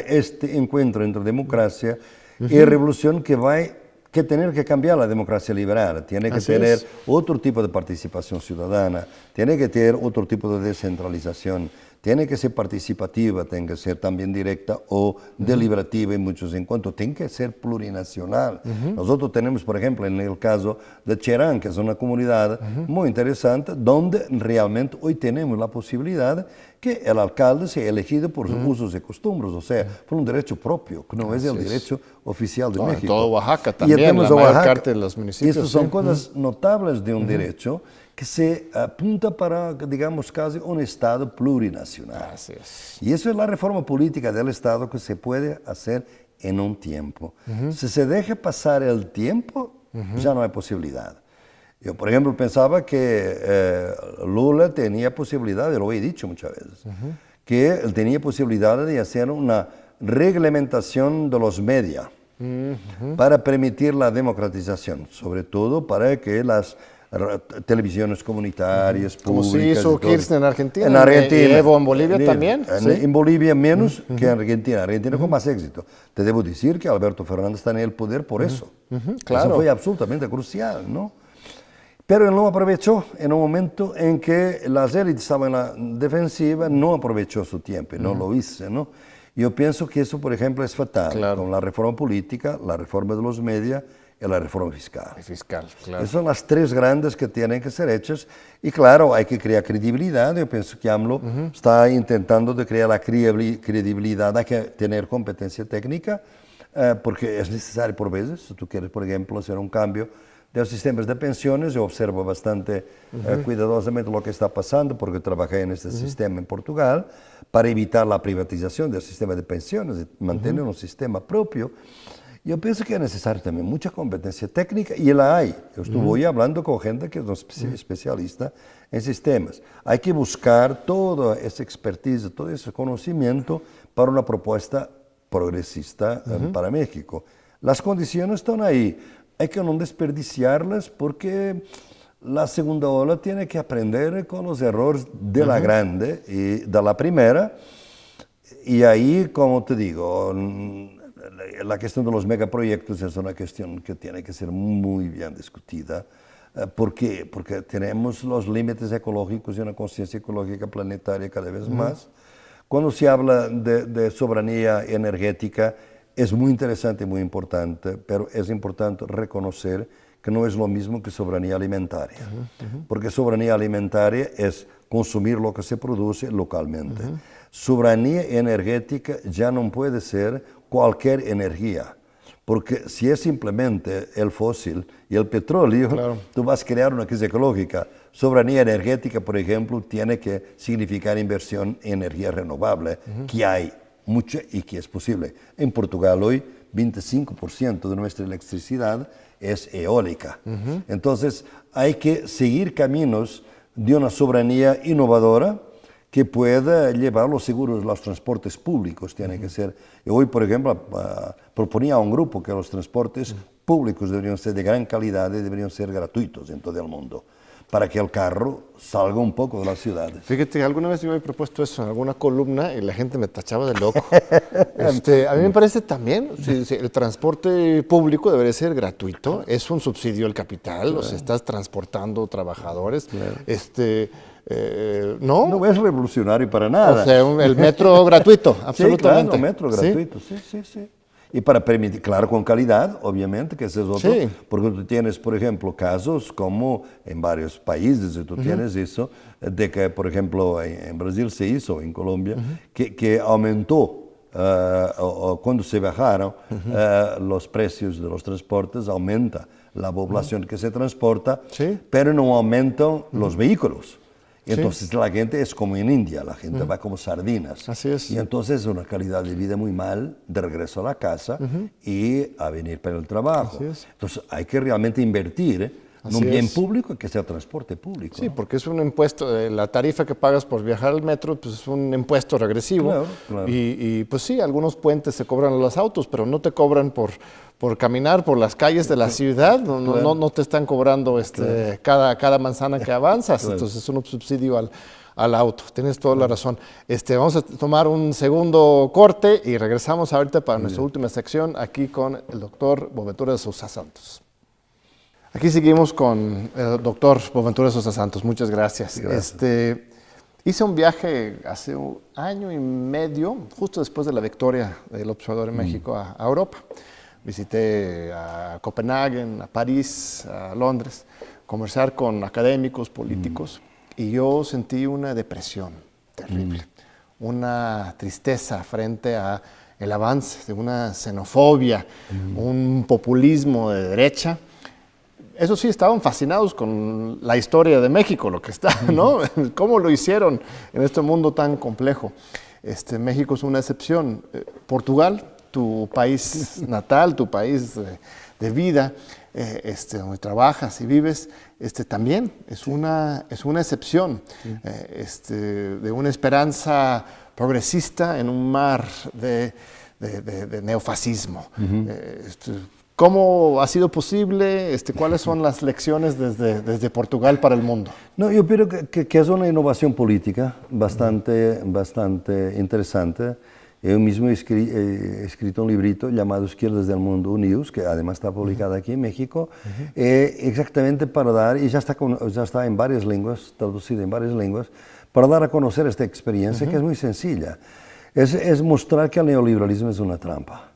este encuentro entre democracia y revolución que va a tener que cambiar la democracia liberal, tiene que tener otro tipo de participación ciudadana, tiene que tener otro tipo de descentralización, tiene que ser participativa, tiene que ser también directa o deliberativa en muchos encuentros, tiene que ser plurinacional. Nosotros tenemos, por ejemplo, en el caso de Cherán, que es una comunidad muy interesante, donde realmente hoy tenemos la posibilidad que el alcalde sea elegido por sus usos y costumbres, o sea, por un derecho propio, que no es el derecho oficial de México. En todo Oaxaca también, la mayor parte de los municipios. Y estas son cosas notables de un derecho que se apunta para, digamos, casi un Estado plurinacional. Así es. Y eso es la reforma política del Estado que se puede hacer en un tiempo. Si se deja pasar el tiempo, ya no hay posibilidad. Yo, por ejemplo, pensaba que Lula tenía posibilidad, y lo he dicho muchas veces, que él tenía posibilidad de hacer una reglamentación de los medios para permitir la democratización, sobre todo para que las televisiones comunitarias, como públicas. se hizo Kirchner en Argentina. En Argentina. Y Evo en Bolivia también. En Bolivia menos que en Argentina. Argentina con más éxito. Te debo decir que Alberto Fernández está en el poder por eso. Claro. Eso fue absolutamente crucial, ¿no? Pero él no aprovechó en un momento en que las élites estaban en la defensiva, no aprovechó su tiempo, no lo hizo, ¿no? Yo pienso que eso, por ejemplo, es fatal con la reforma política, la reforma de los medios y la reforma fiscal. Fiscal, claro. Esas son las tres grandes que tienen que ser hechas. Y claro, hay que crear credibilidad. Yo pienso que AMLO está intentando de crear la credibilidad. Hay que tener competencia técnica, porque es necesario por veces. Si tú quieres, por ejemplo, hacer un cambio de los sistemas de pensiones, yo observo bastante cuidadosamente lo que está pasando, porque trabajé en este sistema en Portugal, para evitar la privatización del sistema de pensiones y mantener un sistema propio. Yo pienso que es necesario también mucha competencia técnica, y la hay. Yo estuve hoy hablando con gente que es especialista en sistemas. Hay que buscar toda esa expertise, todo ese conocimiento para una propuesta progresista para México. Las condiciones están ahí. Hay que no desperdiciarlas, porque la segunda ola tiene que aprender con los errores de la grande y de la primera. Y ahí, como te digo, la cuestión de los megaproyectos es una cuestión que tiene que ser muy bien discutida. ¿Por qué? Porque tenemos los límites ecológicos y una conciencia ecológica planetaria cada vez más. Cuando se habla de soberanía energética, es muy interesante y muy importante, pero es importante reconocer que no es lo mismo que soberanía alimentaria. Porque soberanía alimentaria es consumir lo que se produce localmente. Soberanía energética ya no puede ser cualquier energía, porque si es simplemente el fósil y el petróleo, tú vas a crear una crisis ecológica. Soberanía energética, por ejemplo, tiene que significar inversión en energía renovable, que hay mucha y que es posible. En Portugal hoy 25% de nuestra electricidad es eólica. Entonces hay que seguir caminos de una soberanía innovadora que pueda llevar los seguros, los transportes públicos tienen que ser. Y hoy, por ejemplo, proponía a un grupo que los transportes públicos deberían ser de gran calidad y deberían ser gratuitos en todo el mundo, para que el carro salga un poco de las ciudades. Fíjate, alguna vez yo me he propuesto eso en alguna columna y la gente me tachaba de loco. A mí me parece también, el transporte público debería ser gratuito, es un subsidio al capital, o sea, estás transportando trabajadores. No es revolucionario para nada. O sea, el metro gratuito, absolutamente. Sí, claro, metro gratuito, sí. Y para permitir, claro, con calidad, obviamente, que ese es otro, porque tú tienes, por ejemplo, casos como en varios países, y tú tienes eso, de que, por ejemplo, en Brasil se hizo, en Colombia, que aumentó, cuando se bajaron los precios de los transportes, aumenta la población que se transporta, pero no aumentan los vehículos. Y entonces la gente es como en India, la gente va como sardinas. Así es. Y entonces una calidad de vida muy mal de regreso a la casa y a venir para el trabajo. Así es. Entonces hay que realmente invertir en un bien público que sea transporte público. Sí, porque es un impuesto, la tarifa que pagas por viajar al metro, pues es un impuesto regresivo. Claro. Y pues sí, algunos puentes se cobran a los autos, pero no te cobran por caminar por las calles de la ciudad, no te están cobrando cada manzana que avanzas, entonces es un subsidio al auto. Tienes toda la razón. Vamos a tomar un segundo corte y regresamos ahorita para nuestra última sección aquí con el doctor Boaventura de Sousa Santos. Aquí seguimos con el doctor Boaventura de Sousa Santos. Muchas gracias. Hice un viaje hace un año y medio, justo después de la victoria del observador en México, a Europa. Visité a Copenhague, a París, a Londres, conversar con académicos, políticos, y yo sentí una depresión terrible, una tristeza frente a el avance de una xenofobia, un populismo de derecha. Eso sí, estaban fascinados con la historia de México, lo que está, ¿no? ¿Cómo lo hicieron en este mundo tan complejo? México es una excepción. Portugal, tu país natal, tu país de vida, donde trabajas y vives, también es una excepción, de una esperanza progresista en un mar de neofascismo. ¿Cómo ha sido posible? ¿Cuáles son las lecciones desde Portugal para el mundo? No, yo creo que es una innovación política bastante interesante. Yo mismo he escrito un librito llamado Izquierdas del Mundo Unidos, que además está publicado aquí en México, exactamente para dar, y ya está en varias lenguas, traducido en varias lenguas, para dar a conocer esta experiencia que es muy sencilla. Es mostrar que el neoliberalismo es una trampa.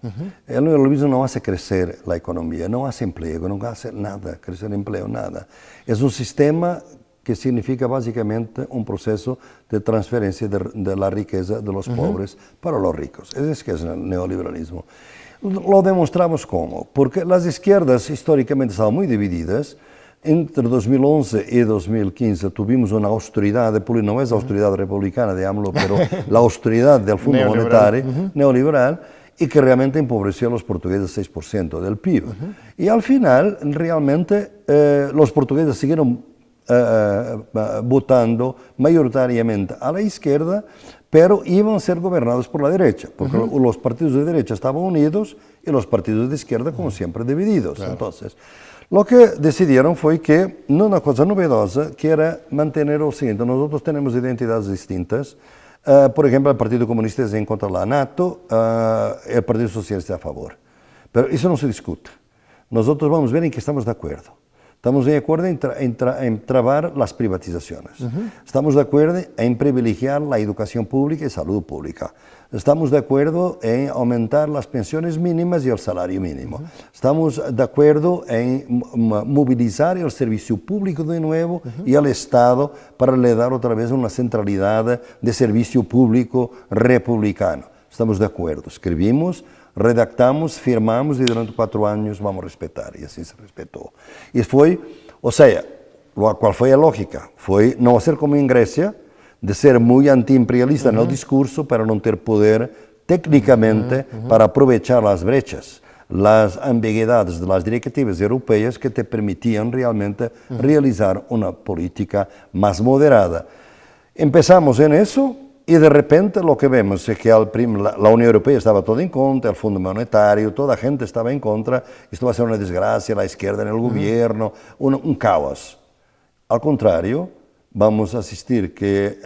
El neoliberalismo no hace crecer la economía, no hace empleo, no hace nada, crecer empleo, nada. Es un sistema que significa básicamente un proceso de transferencia de la riqueza de los pobres para los ricos. Es que es el neoliberalismo. Lo demostramos cómo, porque las izquierdas históricamente estaban muy divididas. Entre 2011 y 2015 tuvimos una austeridad, no es austeridad republicana de AMLO, pero la austeridad del Fondo Monetario neoliberal, y que realmente empobreció a los portugueses 6% del PIB. Y al final, realmente, los portugueses siguieron votando mayoritariamente a la izquierda, pero iban a ser gobernados por la derecha, porque los partidos de derecha estaban unidos y los partidos de izquierda, como siempre, divididos. Claro. Entonces, lo que decidieron fue que, no una cosa novedosa, que era mantener lo siguiente: nosotros tenemos identidades distintas. Por ejemplo, el Partido Comunista es en contra de la NATO, el Partido Socialista a favor. Pero eso no se discute. Nosotros vamos a ver en qué estamos de acuerdo. Estamos de acuerdo en trabar las privatizaciones. Estamos de acuerdo en privilegiar la educación pública y salud pública. Estamos de acuerdo en aumentar las pensiones mínimas y el salario mínimo. Estamos de acuerdo en movilizar el servicio público de nuevo y al Estado para le dar otra vez una centralidad de servicio público republicano. Estamos de acuerdo. Escribimos, redactamos, firmamos y durante 4 años vamos a respetar. Y así se respetó. Y fue, o sea, ¿cuál fue la lógica? Fue no hacer como en Grecia, de ser muy antiimperialista en el discurso, pero no tener poder técnicamente para aprovechar las brechas, las ambigüedades de las directivas europeas que te permitían realmente realizar una política más moderada. Empezamos en eso y de repente lo que vemos es que la Unión Europea estaba toda en contra, el Fondo Monetario, toda la gente estaba en contra, esto va a ser una desgracia, la izquierda en el gobierno, un caos. Al contrario, vamos a asistir que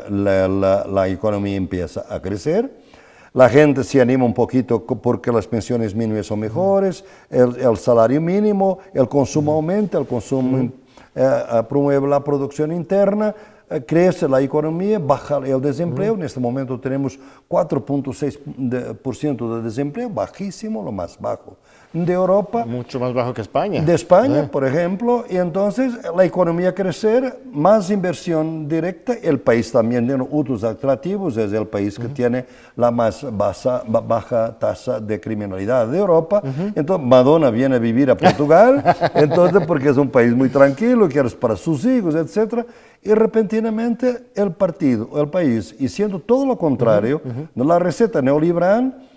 la economía empieza a crecer, la gente se anima un poquito porque las pensiones mínimas son mejores, el salario mínimo, el consumo aumenta, el consumo promueve la producción interna, crece la economía, baja el desempleo. En este momento tenemos 4.6% de desempleo, bajísimo, lo más bajo de Europa. Mucho más bajo que España. De España, por ejemplo, y entonces la economía crecer, más inversión directa, el país también tiene otros atractivos, es el país que tiene la más baja tasa de criminalidad de Europa, entonces Madonna viene a vivir a Portugal, entonces porque es un país muy tranquilo, quiere para sus hijos, etc. Y repentinamente el país, y siendo todo lo contrario, la receta neoliberal,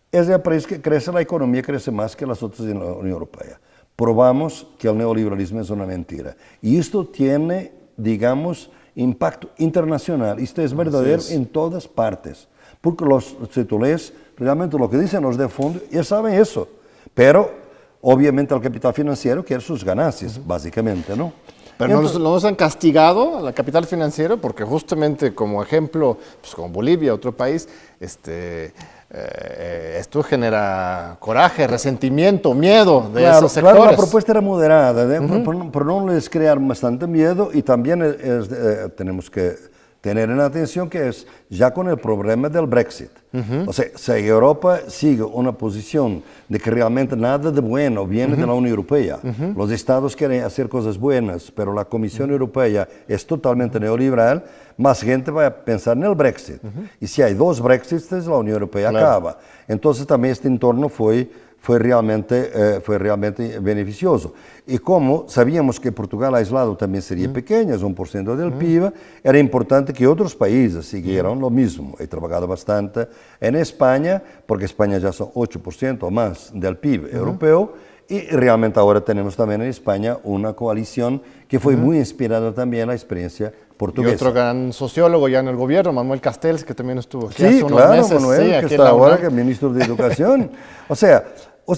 es el país que crece, la economía crece más que las otras en la Unión Europea. Probamos que el neoliberalismo es una mentira. Y esto tiene, digamos, impacto internacional. Esto es verdadero en todas partes. Porque si tú lees realmente lo que dicen los de fondo, ya saben eso. Pero, obviamente, el capital financiero quiere sus ganancias, básicamente, ¿no? Pero no nos han castigado al capital financiero porque justamente como ejemplo, pues como Bolivia, otro país, esto genera coraje, resentimiento, miedo de esos sectores. Claro, la propuesta era moderada, pero no les crear bastante miedo y también tenemos que tener en atención que es ya con el problema del Brexit. O sea, si Europa sigue una posición de que realmente nada de bueno viene de la Unión Europea, los estados quieren hacer cosas buenas, pero la Comisión Europea es totalmente neoliberal, más gente va a pensar en el Brexit. Y si hay dos Brexits, la Unión Europea acaba. Entonces también este entorno fue realmente beneficioso. Y como sabíamos que Portugal aislado también sería pequeño, es 1% del PIB, era importante que otros países siguieran lo mismo. He trabajado bastante en España, porque España ya son 8% o más del PIB europeo, y realmente ahora tenemos también en España una coalición que fue muy inspirada también en la experiencia portuguesa. Y otro gran sociólogo ya en el gobierno, Manuel Castells, que también estuvo aquí sí, hace unos claro, meses. Manuel, Sí, que aquí está ahora que es ministro de Educación. O sea,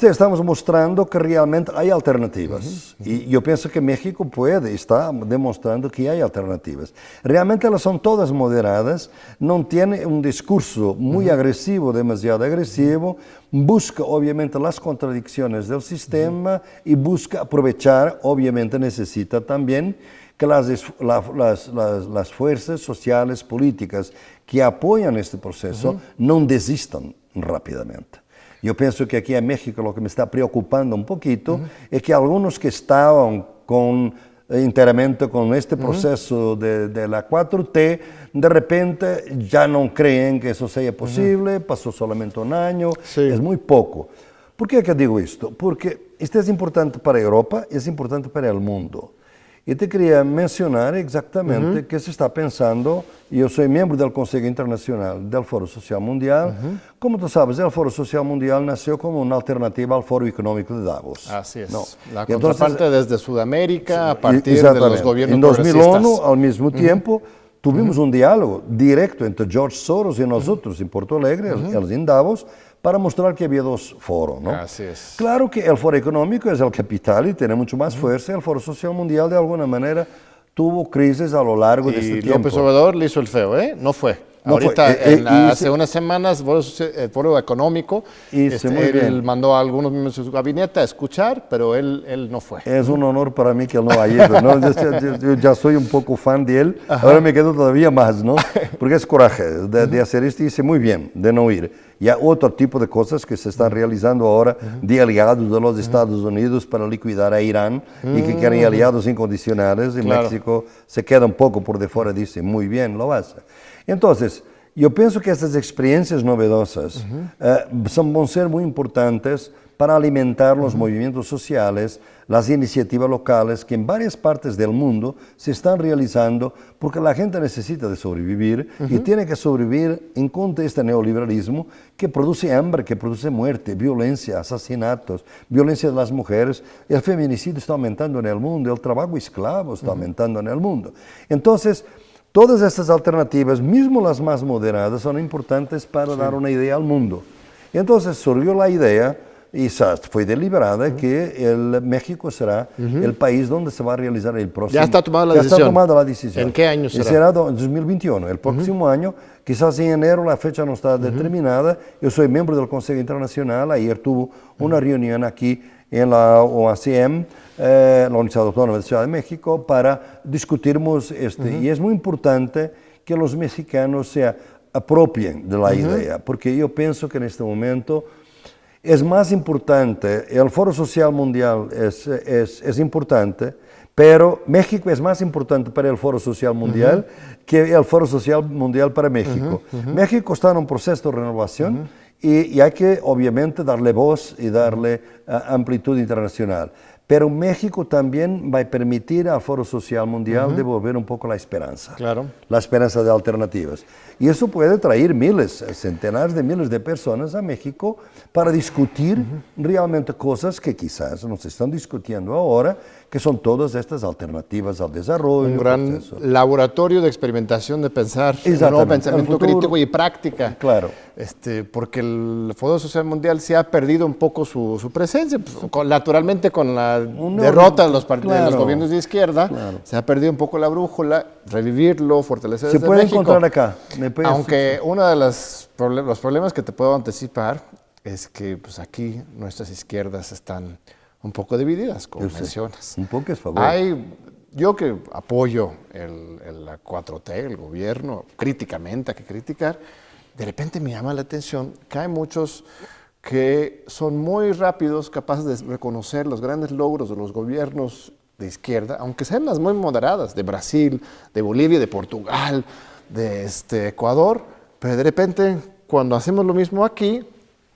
estamos mostrando que realmente hay alternativas. Y yo pienso que México está demostrando que hay alternativas. Realmente elas son todas moderadas, no tiene un discurso muy agresivo, demasiado agresivo, busca obviamente las contradicciones del sistema y busca aprovechar, obviamente necesita también que las fuerzas sociales, políticas que apoyan este proceso no desistan rápidamente. Yo pienso que aquí en México lo que me está preocupando un poquito es que algunos que estaban enteramente con este proceso de la 4T, de repente ya no creen que eso sea posible, pasó solamente un año, es muy poco. ¿Por qué que digo esto? Porque esto es importante para Europa y es importante para el mundo. Y te quería mencionar exactamente que se está pensando, yo soy miembro del Consejo Internacional del Foro Social Mundial. Como tú sabes, el Foro Social Mundial nació como una alternativa al Foro Económico de Davos. Así es. ¿No? La contraparte desde Sudamérica, a partir de los gobiernos en 2001, progresistas. al mismo tiempo, tuvimos un diálogo directo entre George Soros y nosotros en Porto Alegre, en Davos, para mostrar que había dos foros, ¿no? Así es. Claro que el foro económico es el capital y tiene mucho más fuerza. El foro social mundial, de alguna manera, tuvo crisis a lo largo de este Y tiempo. López Obrador le hizo el feo, ¿eh? No fue. No Ahorita, fue. hace unas semanas, el foro económico, él mandó a algunos miembros de su gabinete a escuchar, pero él no fue. Es un honor para mí que él no haya ido, ¿no? Yo ya soy un poco fan de él, ahora me quedo todavía más, ¿no? Porque es coraje de hacer esto y hice muy bien de no ir. Y hay otro tipo de cosas que se están realizando ahora de aliados de los Estados Unidos para liquidar a Irán y que quieren aliados incondicionales y México se queda un poco por de fuera, dice, muy bien, lo hace. Entonces, yo pienso que estas experiencias novedosas van a ser muy importantes para alimentar los movimientos sociales, las iniciativas locales que en varias partes del mundo se están realizando porque la gente necesita de sobrevivir y tiene que sobrevivir en contra de este neoliberalismo que produce hambre, que produce muerte, violencia, asesinatos, violencia de las mujeres. El feminicidio está aumentando en el mundo, el trabajo esclavo está aumentando en el mundo. Entonces, todas estas alternativas, mismo las más moderadas, son importantes para dar una idea al mundo. Y entonces surgió la idea, y fue deliberada, que México será el país donde se va a realizar el próximo. Ya está tomada la decisión. Ya está tomada la decisión. ¿En qué año será? Será 2021, el próximo año, quizás en enero, la fecha no está determinada. Yo soy miembro del Consejo Internacional, ayer tuvo una reunión aquí en la OACM, la Universidad Autónoma de Ciudad de México, para discutirmos y es muy importante que los mexicanos se apropien de la idea, porque yo pienso que en este momento es más importante, el Foro Social Mundial es importante, pero México es más importante para el Foro Social Mundial que el Foro Social Mundial para México. México está en un proceso de renovación y hay que obviamente darle voz y darle amplitud internacional. Pero México también va a permitir al Foro Social Mundial devolver un poco la esperanza. Claro. La esperanza de alternativas. Y eso puede traer miles, centenares de miles de personas a México para discutir realmente cosas que quizás no se están discutiendo ahora, que son todas estas alternativas al desarrollo. Un gran laboratorio de experimentación de pensar, un nuevo pensamiento crítico y práctica. Claro. Porque el Foro Social Mundial se ha perdido un poco su presencia, pues, naturalmente con la derrota de los gobiernos de izquierda, se ha perdido un poco la brújula, revivirlo, fortalecer desde México. Se puede encontrar acá. Aunque uno de los problemas que te puedo anticipar es que pues, aquí nuestras izquierdas están un poco divididas, como mencionas. Un poco es favor. Hay yo que apoyo la 4T, el gobierno, críticamente, hay que criticar, de repente me llama la atención que hay muchos que son muy rápidos, capaces de reconocer los grandes logros de los gobiernos de izquierda, aunque sean las muy moderadas, de Brasil, de Bolivia, de Portugal, de Ecuador, pero de repente cuando hacemos lo mismo aquí,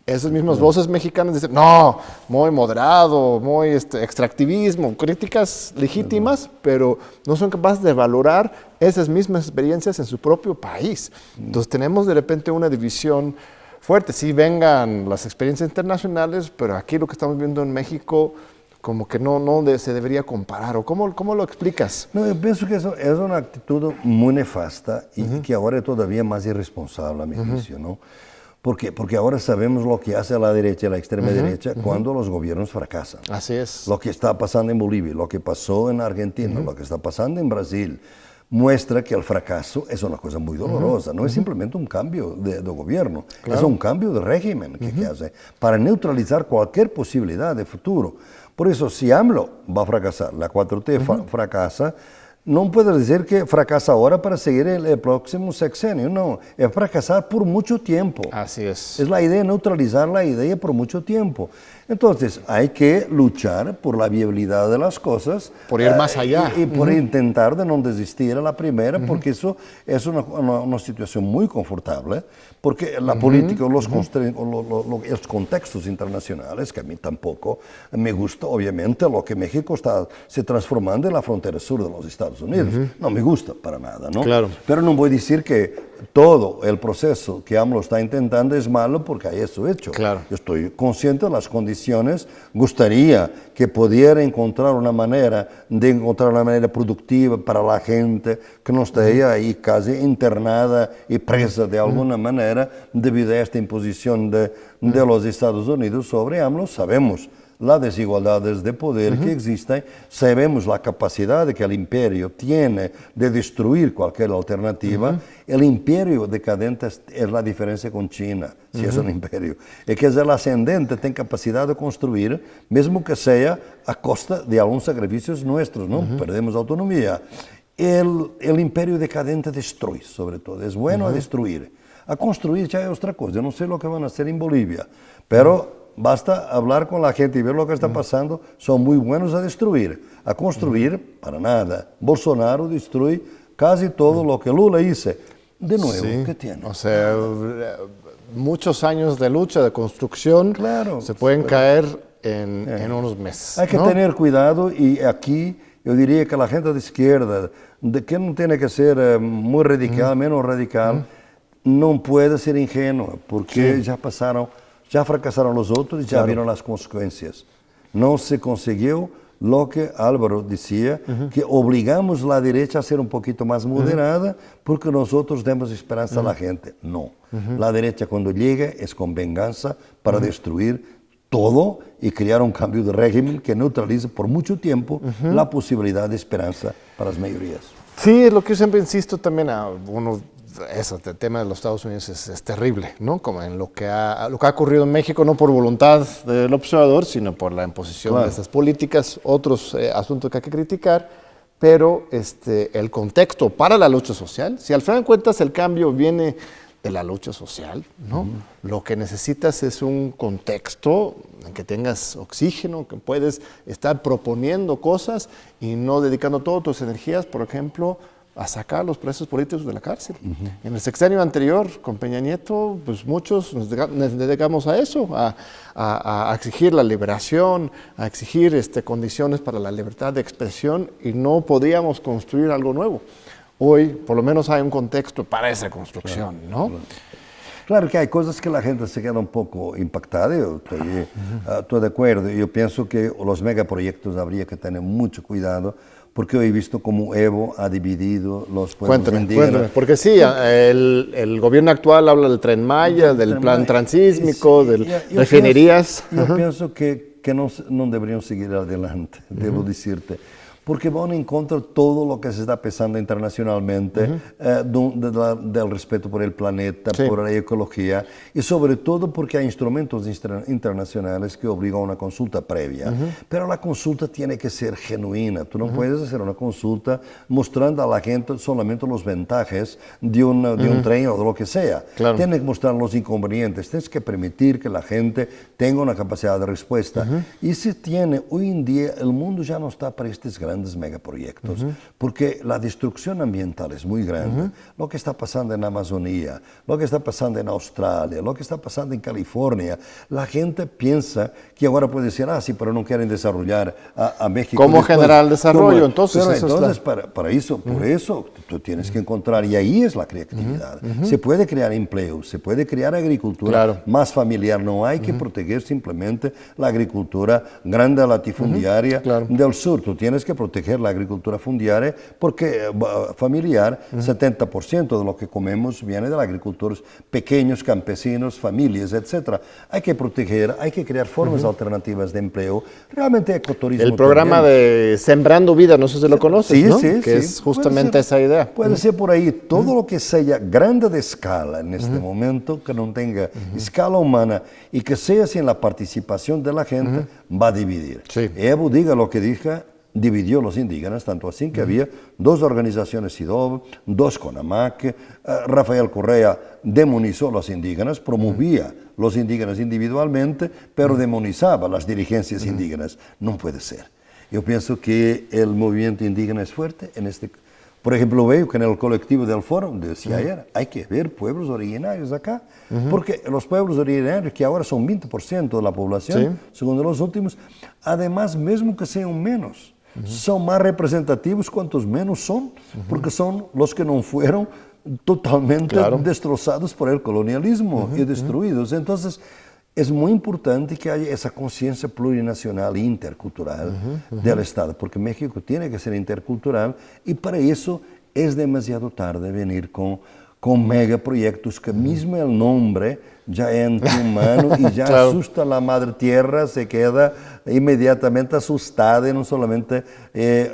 esas mismas voces mexicanas dicen, no, muy moderado, muy extractivismo, críticas legítimas, pero no son capaces de valorar esas mismas experiencias en su propio país. Entonces tenemos de repente una división fuerte. Sí vengan las experiencias internacionales, pero aquí lo que estamos viendo en México como que no se debería comparar. ¿O cómo lo explicas? No, yo pienso que eso es una actitud muy nefasta y que ahora es todavía más irresponsable, a mi juicio, ¿no? Porque ahora sabemos lo que hace la derecha, la extrema derecha, cuando los gobiernos fracasan. Así es. Lo que está pasando en Bolivia, lo que pasó en Argentina, lo que está pasando en Brasil, muestra que el fracaso es una cosa muy dolorosa. No es simplemente un cambio de gobierno, es un cambio de régimen que hace para neutralizar cualquier posibilidad de futuro. Por eso, si AMLO va a fracasar, la 4T fracasa, no puedes decir que fracasa ahora para seguir el próximo sexenio, no, es fracasar por mucho tiempo. Así es. Es la idea de neutralizar la idea por mucho tiempo. Entonces, hay que luchar por la viabilidad de las cosas. Por ir más allá. Y por intentar de no desistir a la primera, porque eso es una situación muy confortable, porque la política, los contextos internacionales, que a mí tampoco me gusta, obviamente, lo que México está se transformando en la frontera sur de los Estados Unidos. No me gusta para nada, ¿no? Claro. Pero no voy a decir que todo el proceso que AMLO está intentando es malo porque hay eso hecho. Claro. Yo estoy consciente de las condiciones, gustaría que pudiera encontrar una manera productiva para la gente, que no esté ahí casi internada y presa de alguna manera debido a esta imposición de los Estados Unidos sobre AMLO. Sabemos las desigualdades de poder que existen, sabemos la capacidad que el imperio tiene de destruir cualquier alternativa. El imperio decadente es la diferencia con China, si es un imperio. Es que es el ascendente, tiene capacidad de construir, mismo que sea a costa de algunos sacrificios nuestros, ¿no? Perdemos autonomía. El imperio decadente destruye, sobre todo, es bueno a destruir. A construir ya es otra cosa, yo no sé lo que van a hacer en Bolivia, pero basta hablar con la gente y ver lo que está pasando, son muy buenos a destruir. A construir, para nada. Bolsonaro destruye casi todo lo que Lula hizo. De nuevo, ¿qué tiene? O sea, muchos años de lucha, de construcción, se pueden caer en unos meses. Hay que tener cuidado y aquí yo diría que la gente de izquierda, que no tiene que ser muy radical, menos radical, no puede ser ingenuo, porque ya fracasaron los otros y ya vieron las consecuencias. No se consiguió lo que Álvaro decía, que obligamos a la derecha a ser un poquito más moderada porque nosotros damos esperanza a la gente. No, la derecha cuando llega es con venganza para destruir todo y crear un cambio de régimen que neutralice por mucho tiempo la posibilidad de esperanza para las mayorías. Sí, es lo que yo siempre insisto también a uno. El tema de los Estados Unidos es terrible, ¿no? Como en lo que ha ocurrido en México, no por voluntad del observador, sino por la imposición de esas políticas, otros asuntos que hay que criticar, pero el contexto para la lucha social, si al final de cuentas el cambio viene de la lucha social, ¿no? Lo que necesitas es un contexto en que tengas oxígeno, que puedes estar proponiendo cosas y no dedicando todas tus energías, por ejemplo, a sacar a los presos políticos de la cárcel. En el sexenio anterior, con Peña Nieto, pues muchos nos dedicamos a eso, a exigir la liberación, a exigir condiciones para la libertad de expresión y no podíamos construir algo nuevo. Hoy, por lo menos, hay un contexto para esa construcción, ¿no? Claro que hay cosas que la gente se queda un poco impactada, yo estoy de acuerdo. Yo pienso que los megaproyectos habría que tener mucho cuidado, porque he visto cómo Evo ha dividido los pueblos indígenas. Cuéntame, porque sí, el gobierno actual habla del Tren Maya, del plan transísmico, de refinerías. Yo pienso que no deberían seguir adelante, debo decirte. porque van en contra de todo lo que se está pensando internacionalmente, del respeto por el planeta, Sí. por la ecología, y sobre todo porque hay instrumentos internacionales que obligan a una consulta previa. Pero la consulta tiene que ser genuina. Tú no puedes hacer una consulta mostrando a la gente solamente los ventajas de un tren o de lo que sea. Claro. Tienes que mostrar los inconvenientes, tienes que permitir que la gente tenga una capacidad de respuesta. Y se tiene, hoy en día, el mundo ya no está para estos grandes megaproyectos, porque la destrucción ambiental es muy grande. Lo que está pasando en Amazonía, lo que está pasando en Australia, lo que está pasando en California, la gente piensa que ahora puede decir, sí, pero no quieren desarrollar a México. ¿Cómo después. generar el desarrollo? Entonces, Pero eso entonces está... para eso, por eso, tú tienes que encontrar, y ahí es la creatividad. Se puede crear empleo, se puede crear agricultura Claro. más familiar. No hay que proteger simplemente la agricultura grande latifundiaria del sur. Tú tienes que proteger la agricultura fundiaria porque familiar, 70% de lo que comemos viene de la agricultura, pequeños campesinos, familias, etc. Hay que proteger, hay que crear formas alternativas de empleo. Realmente ecoturismo. El programa también. de Sembrando Vida, no sé si lo conoces, Sí, ¿no? sí, que sí. es justamente Puede esa idea. Puede ser por ahí todo lo que sea grande de escala en este momento, que no tenga escala humana y que sea sin la participación de la gente, va a dividir. Sí. Evo diga lo que diga, dividió los indígenas, tanto así que había dos organizaciones SIDOB, dos CONAMAC, Rafael Correa demonizó a los indígenas, promovía los indígenas individualmente, pero demonizaba las dirigencias indígenas. No puede ser. Yo pienso que el movimiento indígena es fuerte en este. Por ejemplo, veo que en el colectivo del foro, decía ayer, hay que ver pueblos originarios acá, porque los pueblos originarios, que ahora son 20% de la población, según los últimos, además, mismo que sean menos, son más representativos cuantos menos son, porque son los que no fueron totalmente destrozados por el colonialismo y destruidos. Entonces, es muy importante que haya esa conciencia plurinacional e intercultural del Estado, porque México tiene que ser intercultural y para eso es demasiado tarde venir con megaproyectos que mismo el nombre ya es anti-humano y ya asusta a la madre tierra, se queda inmediatamente asustada y no solamente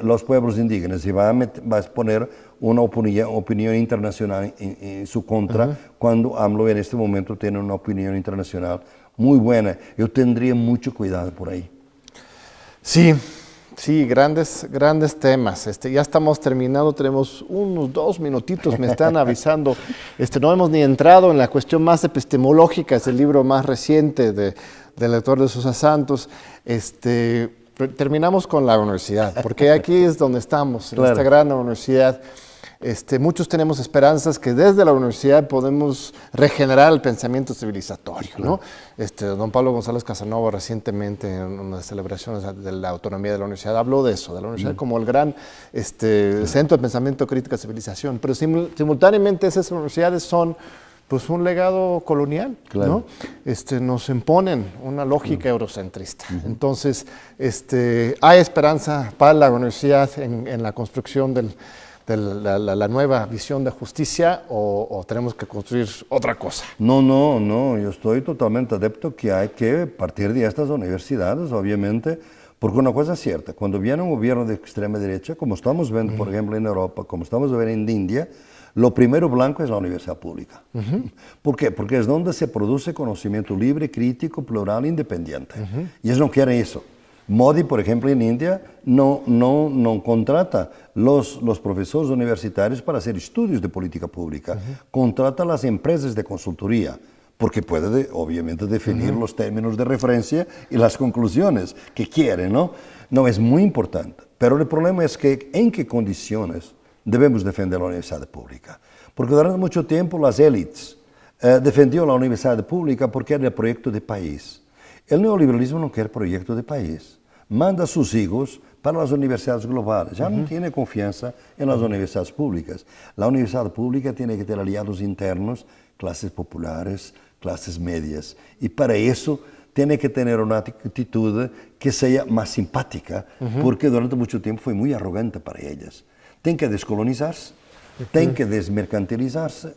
los pueblos indígenas, y va a exponer una opinión internacional en su contra, cuando AMLO en este momento tiene una opinión internacional muy buena. Yo tendría mucho cuidado por ahí. Sí, grandes temas. Ya estamos terminando, tenemos unos 2 minutitos, me están avisando. No hemos ni entrado en la cuestión más epistemológica, es el libro más reciente del autor de Sousa Santos. Terminamos con la universidad, porque aquí es donde estamos, en esta gran universidad. Muchos tenemos esperanzas que desde la universidad podemos regenerar el pensamiento civilizatorio, ¿no? Don Pablo González Casanova recientemente en unas celebraciones de la autonomía de la universidad habló de eso, de la universidad como el gran centro de pensamiento, crítica, civilización, pero simultáneamente esas universidades son pues un legado colonial, ¿no? Nos imponen una lógica eurocentrista. Entonces, hay esperanza para la universidad en la construcción de la nueva visión de justicia o tenemos que construir otra cosa? No, yo estoy totalmente adepto que hay que partir de estas universidades, obviamente, porque una cosa es cierta, cuando viene un gobierno de extrema derecha, como estamos viendo, por ejemplo, en Europa, como estamos viendo en India, lo primero blanco es la universidad pública. ¿Por qué? Porque es donde se produce conocimiento libre, crítico, plural, independiente. Y ellos no quieren eso. Modi, por ejemplo, en India, no contrata los profesores universitarios para hacer estudios de política pública. Contrata las empresas de consultoría, porque puede, obviamente, definir los términos de referencia y las conclusiones que quiere, ¿no? No, es muy importante. Pero el problema es que en qué condiciones debemos defender la universidad pública. Porque durante mucho tiempo las élites defendieron la universidad pública porque era el proyecto de país. El neoliberalismo no quiere proyecto de país. Manda a sus hijos para las universidades globales. Ya no tiene confianza en las universidades públicas. La universidad pública tiene que tener aliados internos, clases populares, clases medias. Y para eso tiene que tener una actitud que sea más simpática, porque durante mucho tiempo fue muy arrogante para ellas. Tienen que descolonizarse, tienen que desmercantilizarse,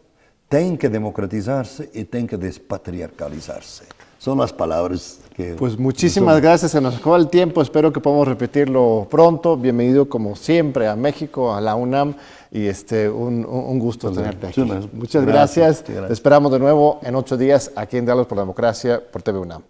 tienen que democratizarse y tienen que despatriarcalizarse. son las palabras que... Pues muchísimas gracias, se nos acabó el tiempo, espero que podamos repetirlo pronto. Bienvenido como siempre a México, a la UNAM, y un gusto tenerte aquí. Muchas gracias. Te esperamos de nuevo en 8 días aquí en Diálogos por la Democracia por TV UNAM.